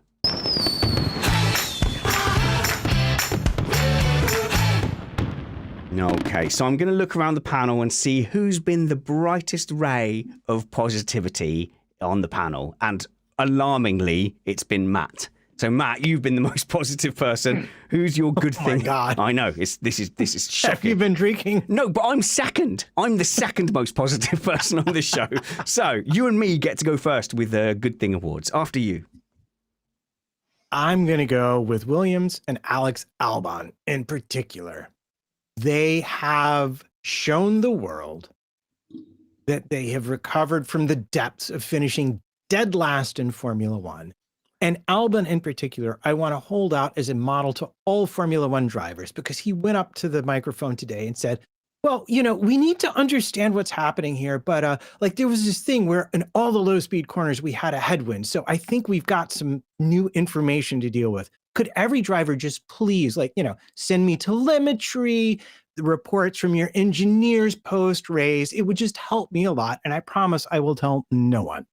Okay, so I'm going to look around the panel and see who's been the brightest ray of positivity on the panel. And alarmingly, it's been Matt. So Matt, you've been the most positive person. Who's your good thing? Oh my God. I know, this is shocking. Have you been drinking? No, but I'm second. I'm the second most positive person on this show. So you and me get to go first with the Good Thing Awards. After you. I'm going to go with Williams and Alex Albon in particular. They have shown the world that they have recovered from the depths of finishing dead last in Formula One. And Albon in particular, I want to hold out as a model to all Formula One drivers, because he went up to the microphone today and said, well, we need to understand what's happening here. But there was this thing where in all the low speed corners, we had a headwind. So I think we've got some new information to deal with. Could every driver just please, send me telemetry, the reports from your engineers post-race? It would just help me a lot. And I promise I will tell no one.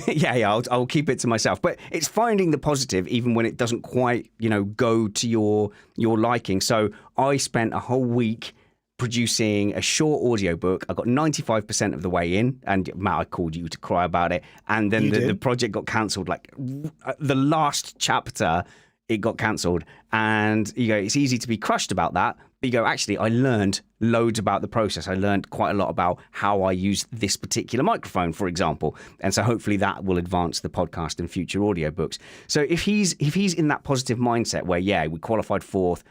Yeah, I'll keep it to myself. But it's finding the positive even when it doesn't quite, go to your liking. So I spent a whole week producing a short audiobook. I got 95% of the way in, and Matt, I called you to cry about it. And then the project got cancelled. Like the last chapter, it got cancelled. And it's easy to be crushed about that. But actually, I learned loads about the process. I learned quite a lot about how I use this particular microphone, for example. And so hopefully that will advance the podcast and future audiobooks. So if he's in that positive mindset where, we qualified fourth,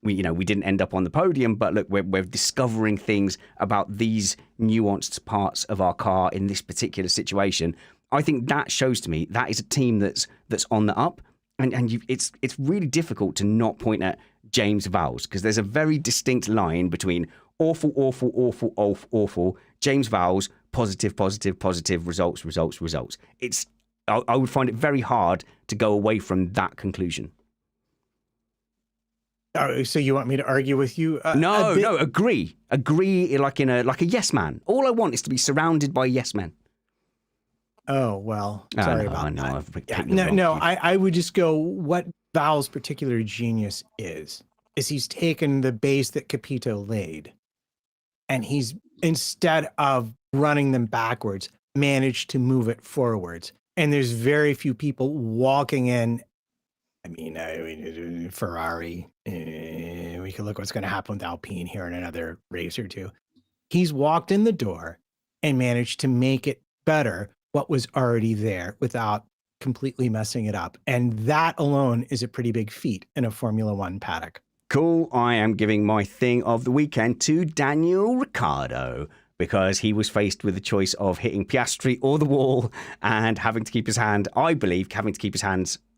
we didn't end up on the podium, but look, we're discovering things about these nuanced parts of our car in this particular situation. I think that shows to me that is a team that's on the up, and it's really difficult to not point at James Vowles, because there's a very distinct line between awful, James Vowles, positive, results. I would find it very hard to go away from that conclusion. Oh, so you want me to argue with you? No, agree like a yes man. All I want is to be surrounded by yes men. Oh, well, sorry about that. I've picked the No, wrong no, cue. I would just go, what Val's particular genius is he's taken the base that Capito laid, and he's, instead of running them backwards, managed to move it forwards. And there's very few people walking in. I mean, Ferrari, we can look what's going to happen with Alpine here in another race or two. He's walked in the door and managed to make it better what was already there without completely messing it up. And that alone is a pretty big feat in a Formula One paddock. Cool. I am giving my thing of the weekend to Daniel Ricciardo because he was faced with the choice of hitting Piastri or the wall and having to keep his hands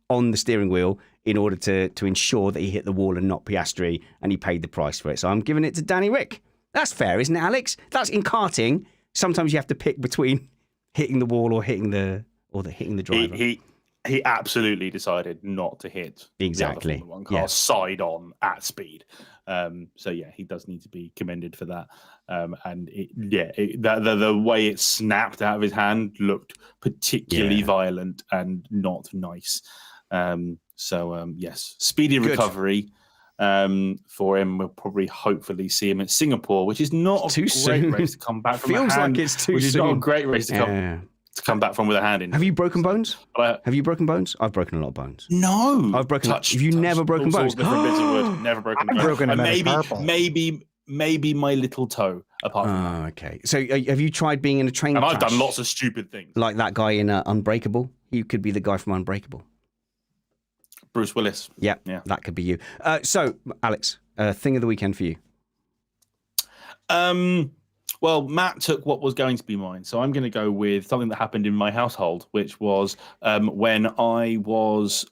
on the steering wheel in order to ensure that he hit the wall and not Piastri, and he paid the price for it. So I'm giving it to Danny Rick. That's fair, isn't it, Alex? That's in karting. Sometimes you have to pick between hitting the wall or hitting the driver. He absolutely decided not to hit exactly the Formula 1 car side on at speed. So yeah, he does need to be commended for that. And the way it snapped out of his hand looked particularly violent and not nice. Yes, speedy recovery for him. We'll probably hopefully see him at Singapore, which is not a great race to come back from. Feels like it's too soon. Which is not a great race to come back from with a hand in. Have you broken bones? Have you broken bones? I've broken a lot of bones. No, I've broken. Have you never broken bones? Different bits of wood. Never broken. I've broken a maybe my little toe. Apart from that. Okay. So have you tried being in a train? And crash? I've done lots of stupid things, like that guy in Unbreakable. You could be the guy from Unbreakable. Bruce Willis. Yeah, that could be you. So, Alex, thing of the weekend for you. Well, Matt took what was going to be mine, so I'm going to go with something that happened in my household, which was when I was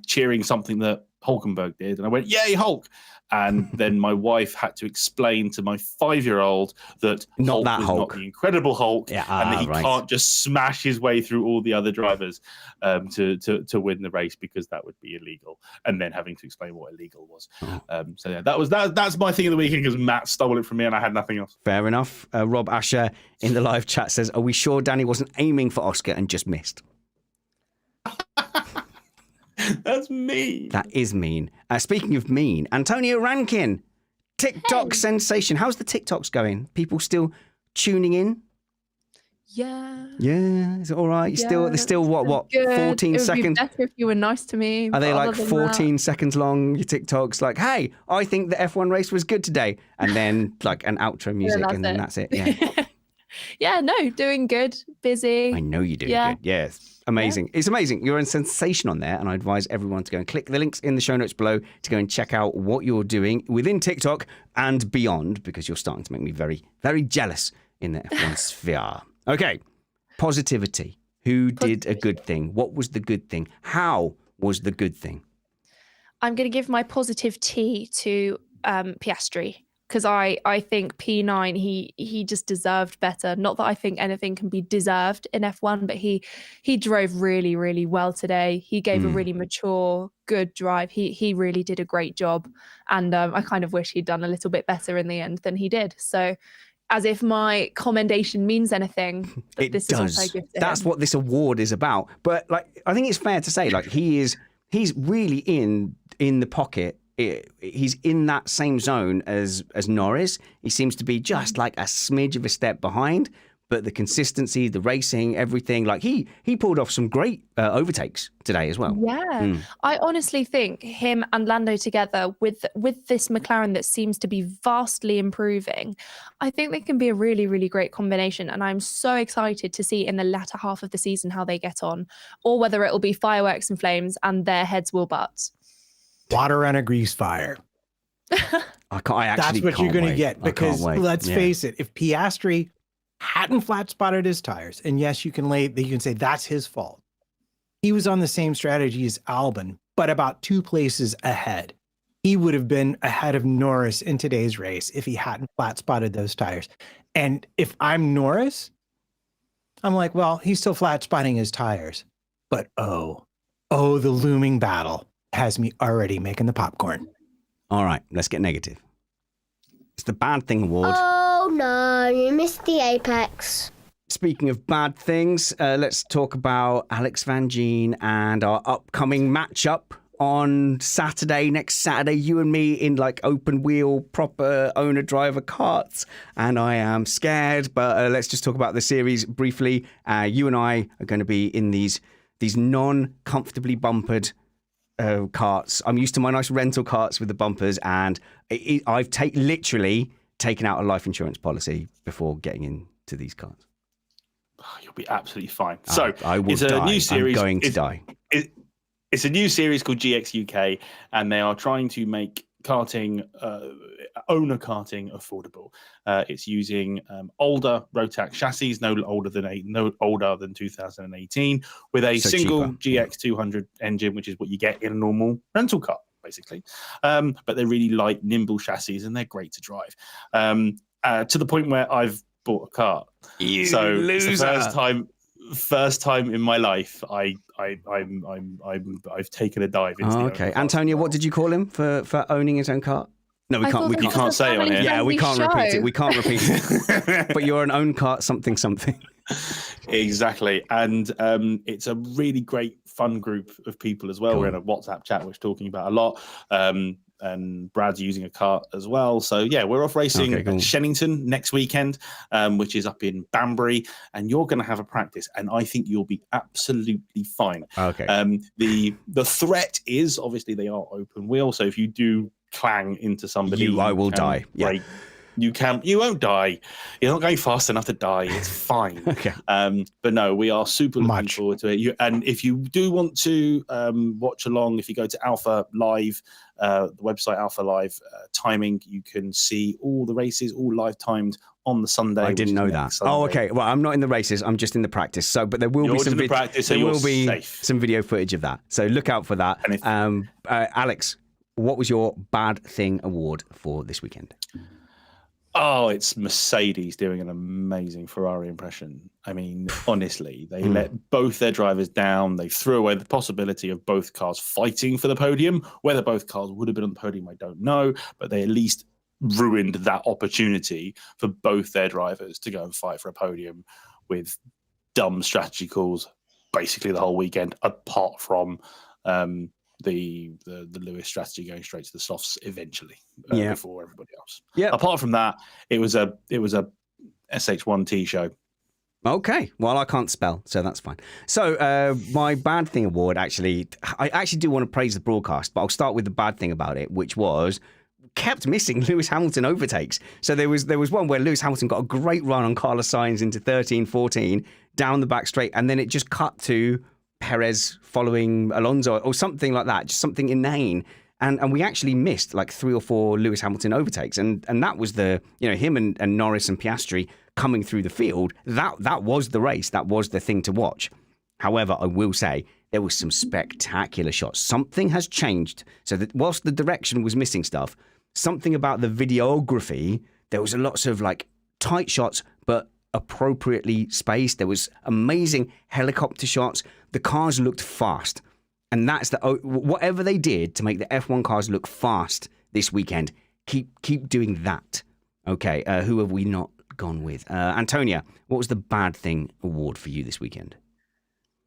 cheering something that Hulkenberg did, and I went, "Yay, Hulk!" And then my wife had to explain to my 5-year-old that Hulk was not the Incredible Hulk, and that he can't just smash his way through all the other drivers to win the race because that would be illegal. And then having to explain what illegal was. That's my thing of the weekend because Matt stole it from me and I had nothing else. Fair enough. Rob Asher in the live chat says, "Are we sure Danny wasn't aiming for Oscar and just missed?" That's mean. That is mean. Speaking of mean, Antonia Rankin, TikTok sensation. How's the TikToks going? People still tuning in? Yeah. Yeah. Is it all right? They're still what? Good. 14 seconds. It would be better if you were nice to me. Are they like 14 seconds long? Your TikToks like, "Hey, I think the F1 race was good today," and then like an outro music, and then that's it. Yeah. Yeah. No, doing good. Busy. I know you're doing good. Yes. Amazing. Yeah. It's amazing. You're a sensation on there, and I advise everyone to go and click the links in the show notes below to go and check out what you're doing within TikTok and beyond, because you're starting to make me very, very jealous in the F1 sphere. Okay. Positivity. Who did a good thing? What was the good thing? How was the good thing? I'm going to give my positive T to Piastri. Because I think P9, he just deserved better. Not that I think anything can be deserved in F1, but he drove really, really well today. He gave a really mature, good drive. He really did a great job. And I kind of wish he'd done a little bit better in the end than he did. So as if my commendation means anything, this does. Is what I give to That's him. What this award is about. But like, I think it's fair to say, like, he's really in the pocket. He's in that same zone as Norris. He seems to be just like a smidge of a step behind, but the consistency, the racing, everything, like he pulled off some great overtakes today as well. Yeah. I honestly think him and Lando together with this McLaren that seems to be vastly improving, I think they can be a really, really great combination. And I'm so excited to see in the latter half of the season how they get on, or whether it'll be fireworks and flames and their heads will butt. Water on a grease fire. That's what you're going to get, because let's face it, if Piastri hadn't flat spotted his tires, and yes, you can say that's his fault. He was on the same strategy as Albon, but about 2 places ahead. He would have been ahead of Norris in today's race if he hadn't flat spotted those tires. And if I'm Norris, I'm like, well, he's still flat spotting his tires, but the looming battle has me already making the popcorn. All right, let's get negative. It's the bad thing award. Oh no, you missed the apex. Speaking of bad things, let's talk about Alex Van Gien and our upcoming matchup on Saturday, next Saturday, you and me in like open wheel, proper owner driver karts. And I am scared, but let's just talk about the series briefly. You and I are going to be in these non-comfortably bumpered karts. I'm used to my nice rental karts with the bumpers, and I've literally taken out a life insurance policy before getting into these karts. Oh, you'll be absolutely fine. So I will it's a die. new series. I'm going to die. It's a new series called GX UK, and they are trying to make karting, owner karting, affordable. It's using older Rotax chassis, no older than 2018, with a single cheaper. GX 200 engine, which is what you get in a normal rental car, basically. But they're really light, nimble chassis, and they're great to drive. To the point where I've bought a car. So loser. It's the first time in my life I've taken a dive into the okay. Antonia, what did you call him for owning his own car? No, we can't. You can't say it on here. Yeah, we can't repeat it. We can't repeat it. But you're an own cart something. Exactly. And it's a really great, fun group of people as well. Cool. We're in a WhatsApp chat, which we're talking about a lot. And Brad's using a cart as well. So, yeah, we're off racing at Shennington next weekend, which is up in Banbury. And you're going to have a practice. And I think you'll be absolutely fine. Okay. The threat is, obviously, they are open wheel. So if you do clang into somebody, I will die. Yeah. You won't die. You're not going fast enough to die. It's fine. Okay. But no, we are super looking forward to it. And if you do want to watch along, if you go to Alpha Live, the website Alpha Live timing, you can see all the races, all live timed on the Sunday. I didn't know that. Sunday. Oh, okay. Well, I'm not in the races. I'm just in the practice. So, but there will be some some video footage of that. So look out for that. Alex, what was your bad thing award for this weekend? Oh, it's Mercedes doing an amazing Ferrari impression. I mean, honestly, they let both their drivers down. They threw away the possibility of both cars fighting for the podium. Whether both cars would have been on the podium, I don't know. But they at least ruined that opportunity for both their drivers to go and fight for a podium with dumb strategy calls basically the whole weekend, apart from the Lewis strategy going straight to the softs eventually before everybody else. Yeah. Apart from that, it was a SH1T show. Okay. Well, I can't spell, so that's fine. So my bad thing award, I actually do want to praise the broadcast, but I'll start with the bad thing about it, which was kept missing Lewis Hamilton overtakes. So there was one where Lewis Hamilton got a great run on Carlos Sainz into 13, 14, down the back straight, and then it just cut to Perez following Alonso or something like that, just something inane. And we actually missed like 3 or 4 Lewis Hamilton overtakes. And that was him and Norris and Piastri coming through the field. That was the race. That was the thing to watch. However, I will say there was some spectacular shots. Something has changed. So that whilst the direction was missing stuff, something about the videography, there was lots of like tight shots, but appropriately spaced. There was amazing helicopter shots. The cars looked fast. And that's whatever they did to make the F1 cars look fast this weekend, keep doing that. Okay, who have we not gone with? Antonia, what was the bad thing award for you this weekend?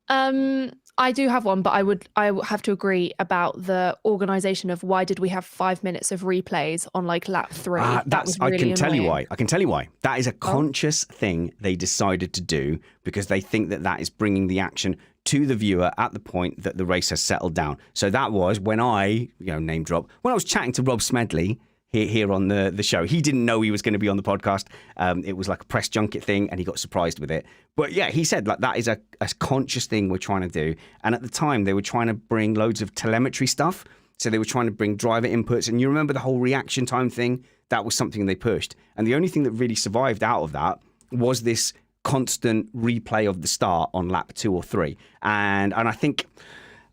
I do have one, but I have to agree about the organisation of why did we have 5 minutes of replays on like lap 3? That was really annoying. I can tell you why. That is a conscious thing they decided to do because they think that is bringing the action to the viewer at the point that the race has settled down. So that was when I, name drop, when I was chatting to Rob Smedley here on the show. He didn't know he was going to be on the podcast. It was like a press junket thing and he got surprised with it. But yeah, he said like that is a conscious thing we're trying to do. And at the time they were trying to bring loads of telemetry stuff. So they were trying to bring driver inputs. And you remember the whole reaction time thing? That was something they pushed. And the only thing that really survived out of that was this constant replay of the start on lap 2 or 3. And I think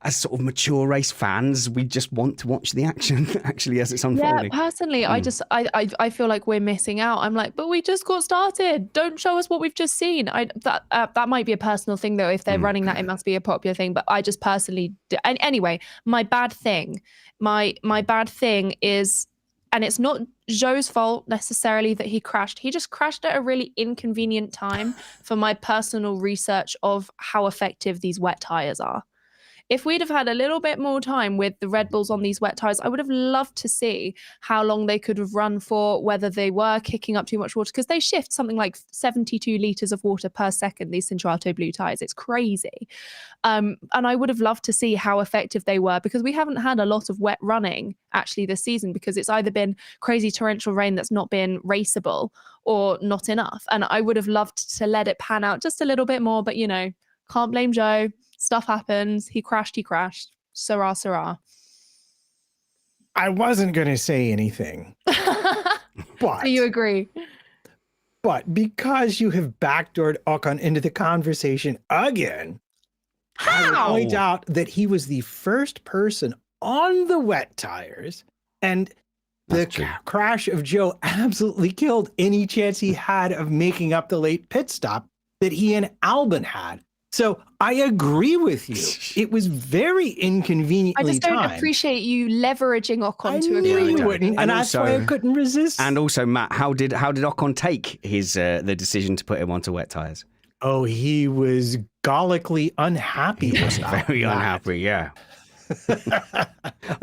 as sort of mature race fans, we just want to watch the action actually as it's unfolding. Yeah, personally, I feel like we're missing out. I'm like, but we just got started. Don't show us what we've just seen. That might be a personal thing though. If they're running that, it must be a popular thing. But I just personally, anyway, my bad thing is, and it's not Zhou's fault necessarily that he crashed. He just crashed at a really inconvenient time for my personal research of how effective these wet tires are. If we'd have had a little bit more time with the Red Bulls on these wet tires, I would have loved to see how long they could have run for, whether they were kicking up too much water, because they shift something like 72 litres of water per second, these Cintrato blue tires. It's crazy. And I would have loved to see how effective they were, because we haven't had a lot of wet running actually this season, because it's either been crazy torrential rain that's not been raceable or not enough. And I would have loved to let it pan out just a little bit more, but can't blame Zhou. Stuff happens. He crashed. Sarah, Sarah. I wasn't going to say anything. But Do you agree? But because you have backdoored Ocon into the conversation again, I would point out that he was the first person on the wet tires, and the crash of Zhou absolutely killed any chance he had of making up the late pit stop that he and Albon had. So I agree with you. It was very inconveniently I just don't timed. appreciate you leveraging Ocon to knew agree. you wouldn't, and that's why I couldn't resist. And also, Matt, how did Ocon take his the decision to put him onto wet tires? Oh, he was gallically unhappy. He was very unhappy. Yeah.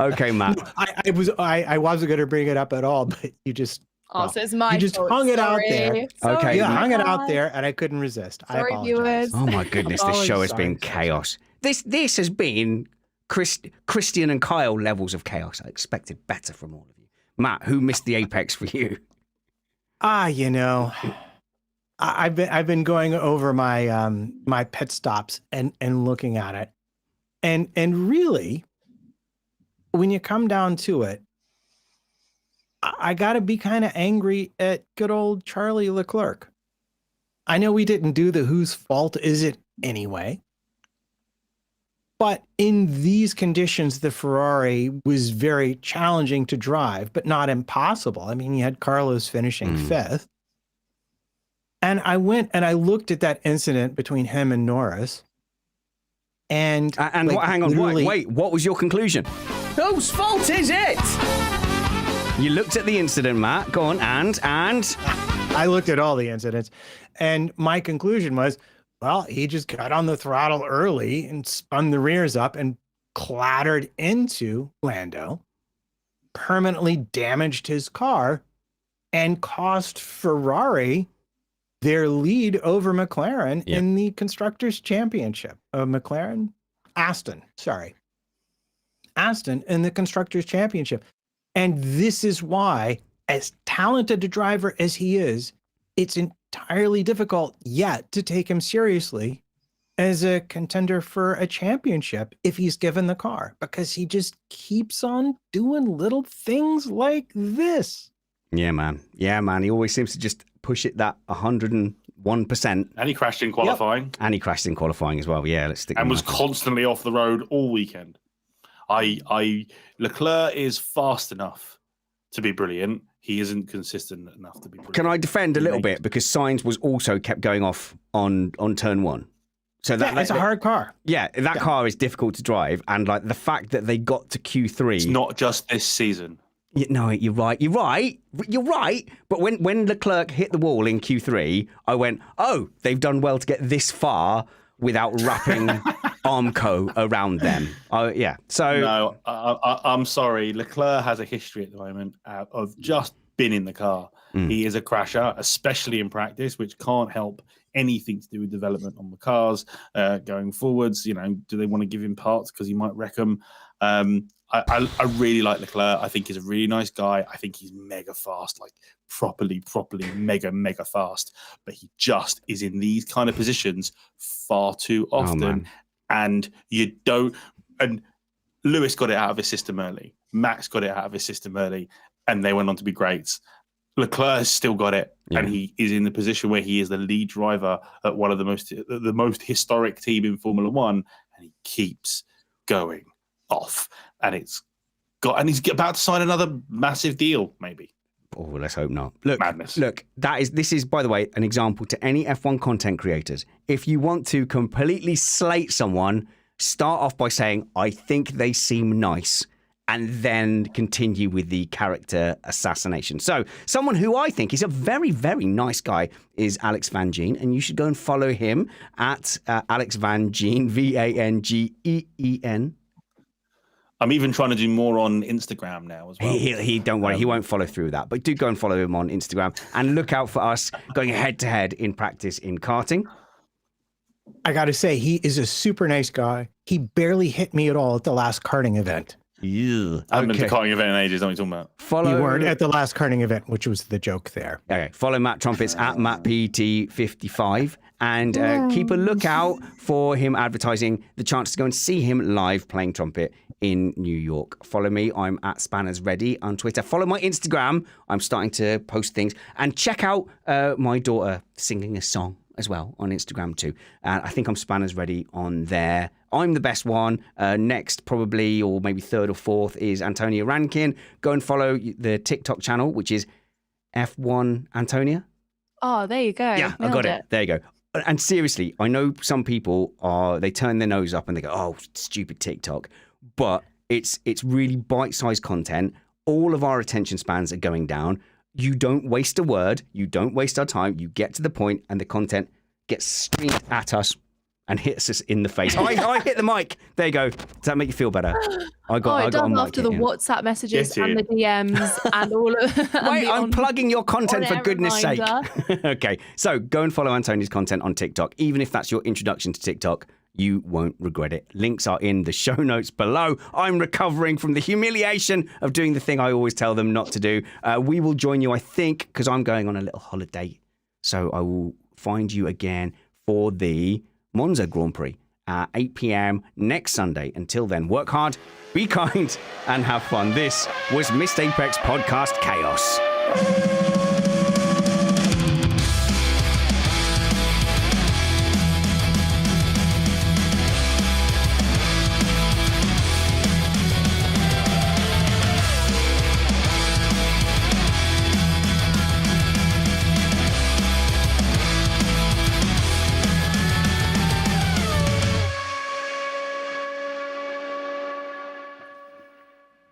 Okay, Matt. I wasn't going to bring it up at all, but you just. So it's my You just fault. hung it out Sorry. there. Okay. You hung it out there, and I couldn't resist. I Sorry, apologize. viewers. Oh my goodness, this show has been Sorry. chaos. This has been Christian and Kyle levels of chaos. I expected better from all of you. Matt, who missed the apex for you? I've been going over my my pit stops and looking at it, and really, when you come down to it, I got to be kind of angry at good old Charlie Leclerc. I know we didn't do the whose fault is it anyway, but in these conditions, the Ferrari was very challenging to drive, but not impossible. I mean, you had Carlos finishing fifth. And I went and I looked at that incident between him and Norris. And hang on, wait, what was your conclusion? Whose fault is it? You looked at the incident, Matt. Go on, and I looked at all the incidents, and my conclusion was, well, he just got on the throttle early and spun the rears up and clattered into Lando, permanently damaged his car, and cost Ferrari their lead over McLaren in the Constructors' Championship. Aston in the Constructors' Championship. And this is why, as talented a driver as he is, it's entirely difficult yet to take him seriously as a contender for a championship if he's given the car, because he just keeps on doing little things like this. Yeah, man. He always seems to just push it that 101%. And he crashed in qualifying. Yep. And he crashed in qualifying as well. Yeah, let's stick. And was constantly off the road all weekend. Leclerc is fast enough to be brilliant. He isn't consistent enough to be brilliant. Can I defend a little bit, because Sainz was also kept going off on turn one. So it's a hard car. Yeah, that car is difficult to drive, and like the fact that they got to Q3. It's not just this season. No, you're right. But when Leclerc hit the wall in Q3, I went, oh, they've done well to get this far without wrapping Armco around them. Yeah. So no, I'm sorry. Leclerc has a history at the moment of just been in the car. He is a crasher, especially in practice, which can't help anything to do with development on the cars going forwards. Do they want to give him parts because he might wreck them? I really like Leclerc. I think he's a really nice guy. I think he's mega fast, like properly mega fast. But he just is in these kind of positions far too often. And you don't. And Lewis got it out of his system early. Max got it out of his system early, and they went on to be greats. Leclerc has still got it, and he is in the position where he is the lead driver at one of the most historic team in Formula One, and he keeps going off, and he's about to sign another massive deal, maybe. Oh, let's hope not. Look, Madness. Look, this is, by the way, an example to any F1 content creators. If you want to completely slate someone, start off by saying, I think they seem nice, and then continue with the character assassination. So someone who I think is a very, very nice guy is Alex Van Geen, and you should go and follow him at Alex Van Geen, VANGEEN. I'm even trying to do more on Instagram now as well. He don't worry, he won't follow through with that. But do go and follow him on Instagram and look out for us going head to head in practice in karting. I got to say, he is a super nice guy. He barely hit me at all at the last karting event. Yeah. I haven't been to a karting event in ages. What are you talking about? You weren't at the last karting event, which was the joke there. Okay. Follow Matt Trumpets at MattPT55 and keep a lookout for him advertising the chance to go and see him live playing trumpet in New York. Follow me. I'm at SpannersReady on Twitter. Follow my Instagram. I'm starting to post things. And check out my daughter singing a song as well on Instagram too. I think I'm SpannersReady on there. I'm the best one. Next, probably, or maybe third or fourth, is Antonia Rankin. Go and follow the TikTok channel, which is F1 Antonia. Oh, there you go. Yeah, I got it. There you go. And seriously, I know some people they turn their nose up and they go, oh, stupid TikTok. But it's really bite-sized content. All of our attention spans are going down. You don't waste a word. You don't waste our time. You get to the point and the content gets streamed at us and hits us in the face. I hit the mic. There you go. Does that make you feel better? I got after the WhatsApp messages and the DMs and all of Wait, I'm plugging your content for goodness sake. Reminder. Okay, so go and follow Antonia's content on TikTok. Even if that's your introduction to TikTok, you won't regret it. Links are in the show notes below. I'm recovering from the humiliation of doing the thing I always tell them not to do. We will join you, I think, because I'm going on a little holiday. So I will find you again for the Monza Grand Prix at 8 p.m. next Sunday. Until then, work hard, be kind, and have fun. This was Missed Apex Podcast Chaos.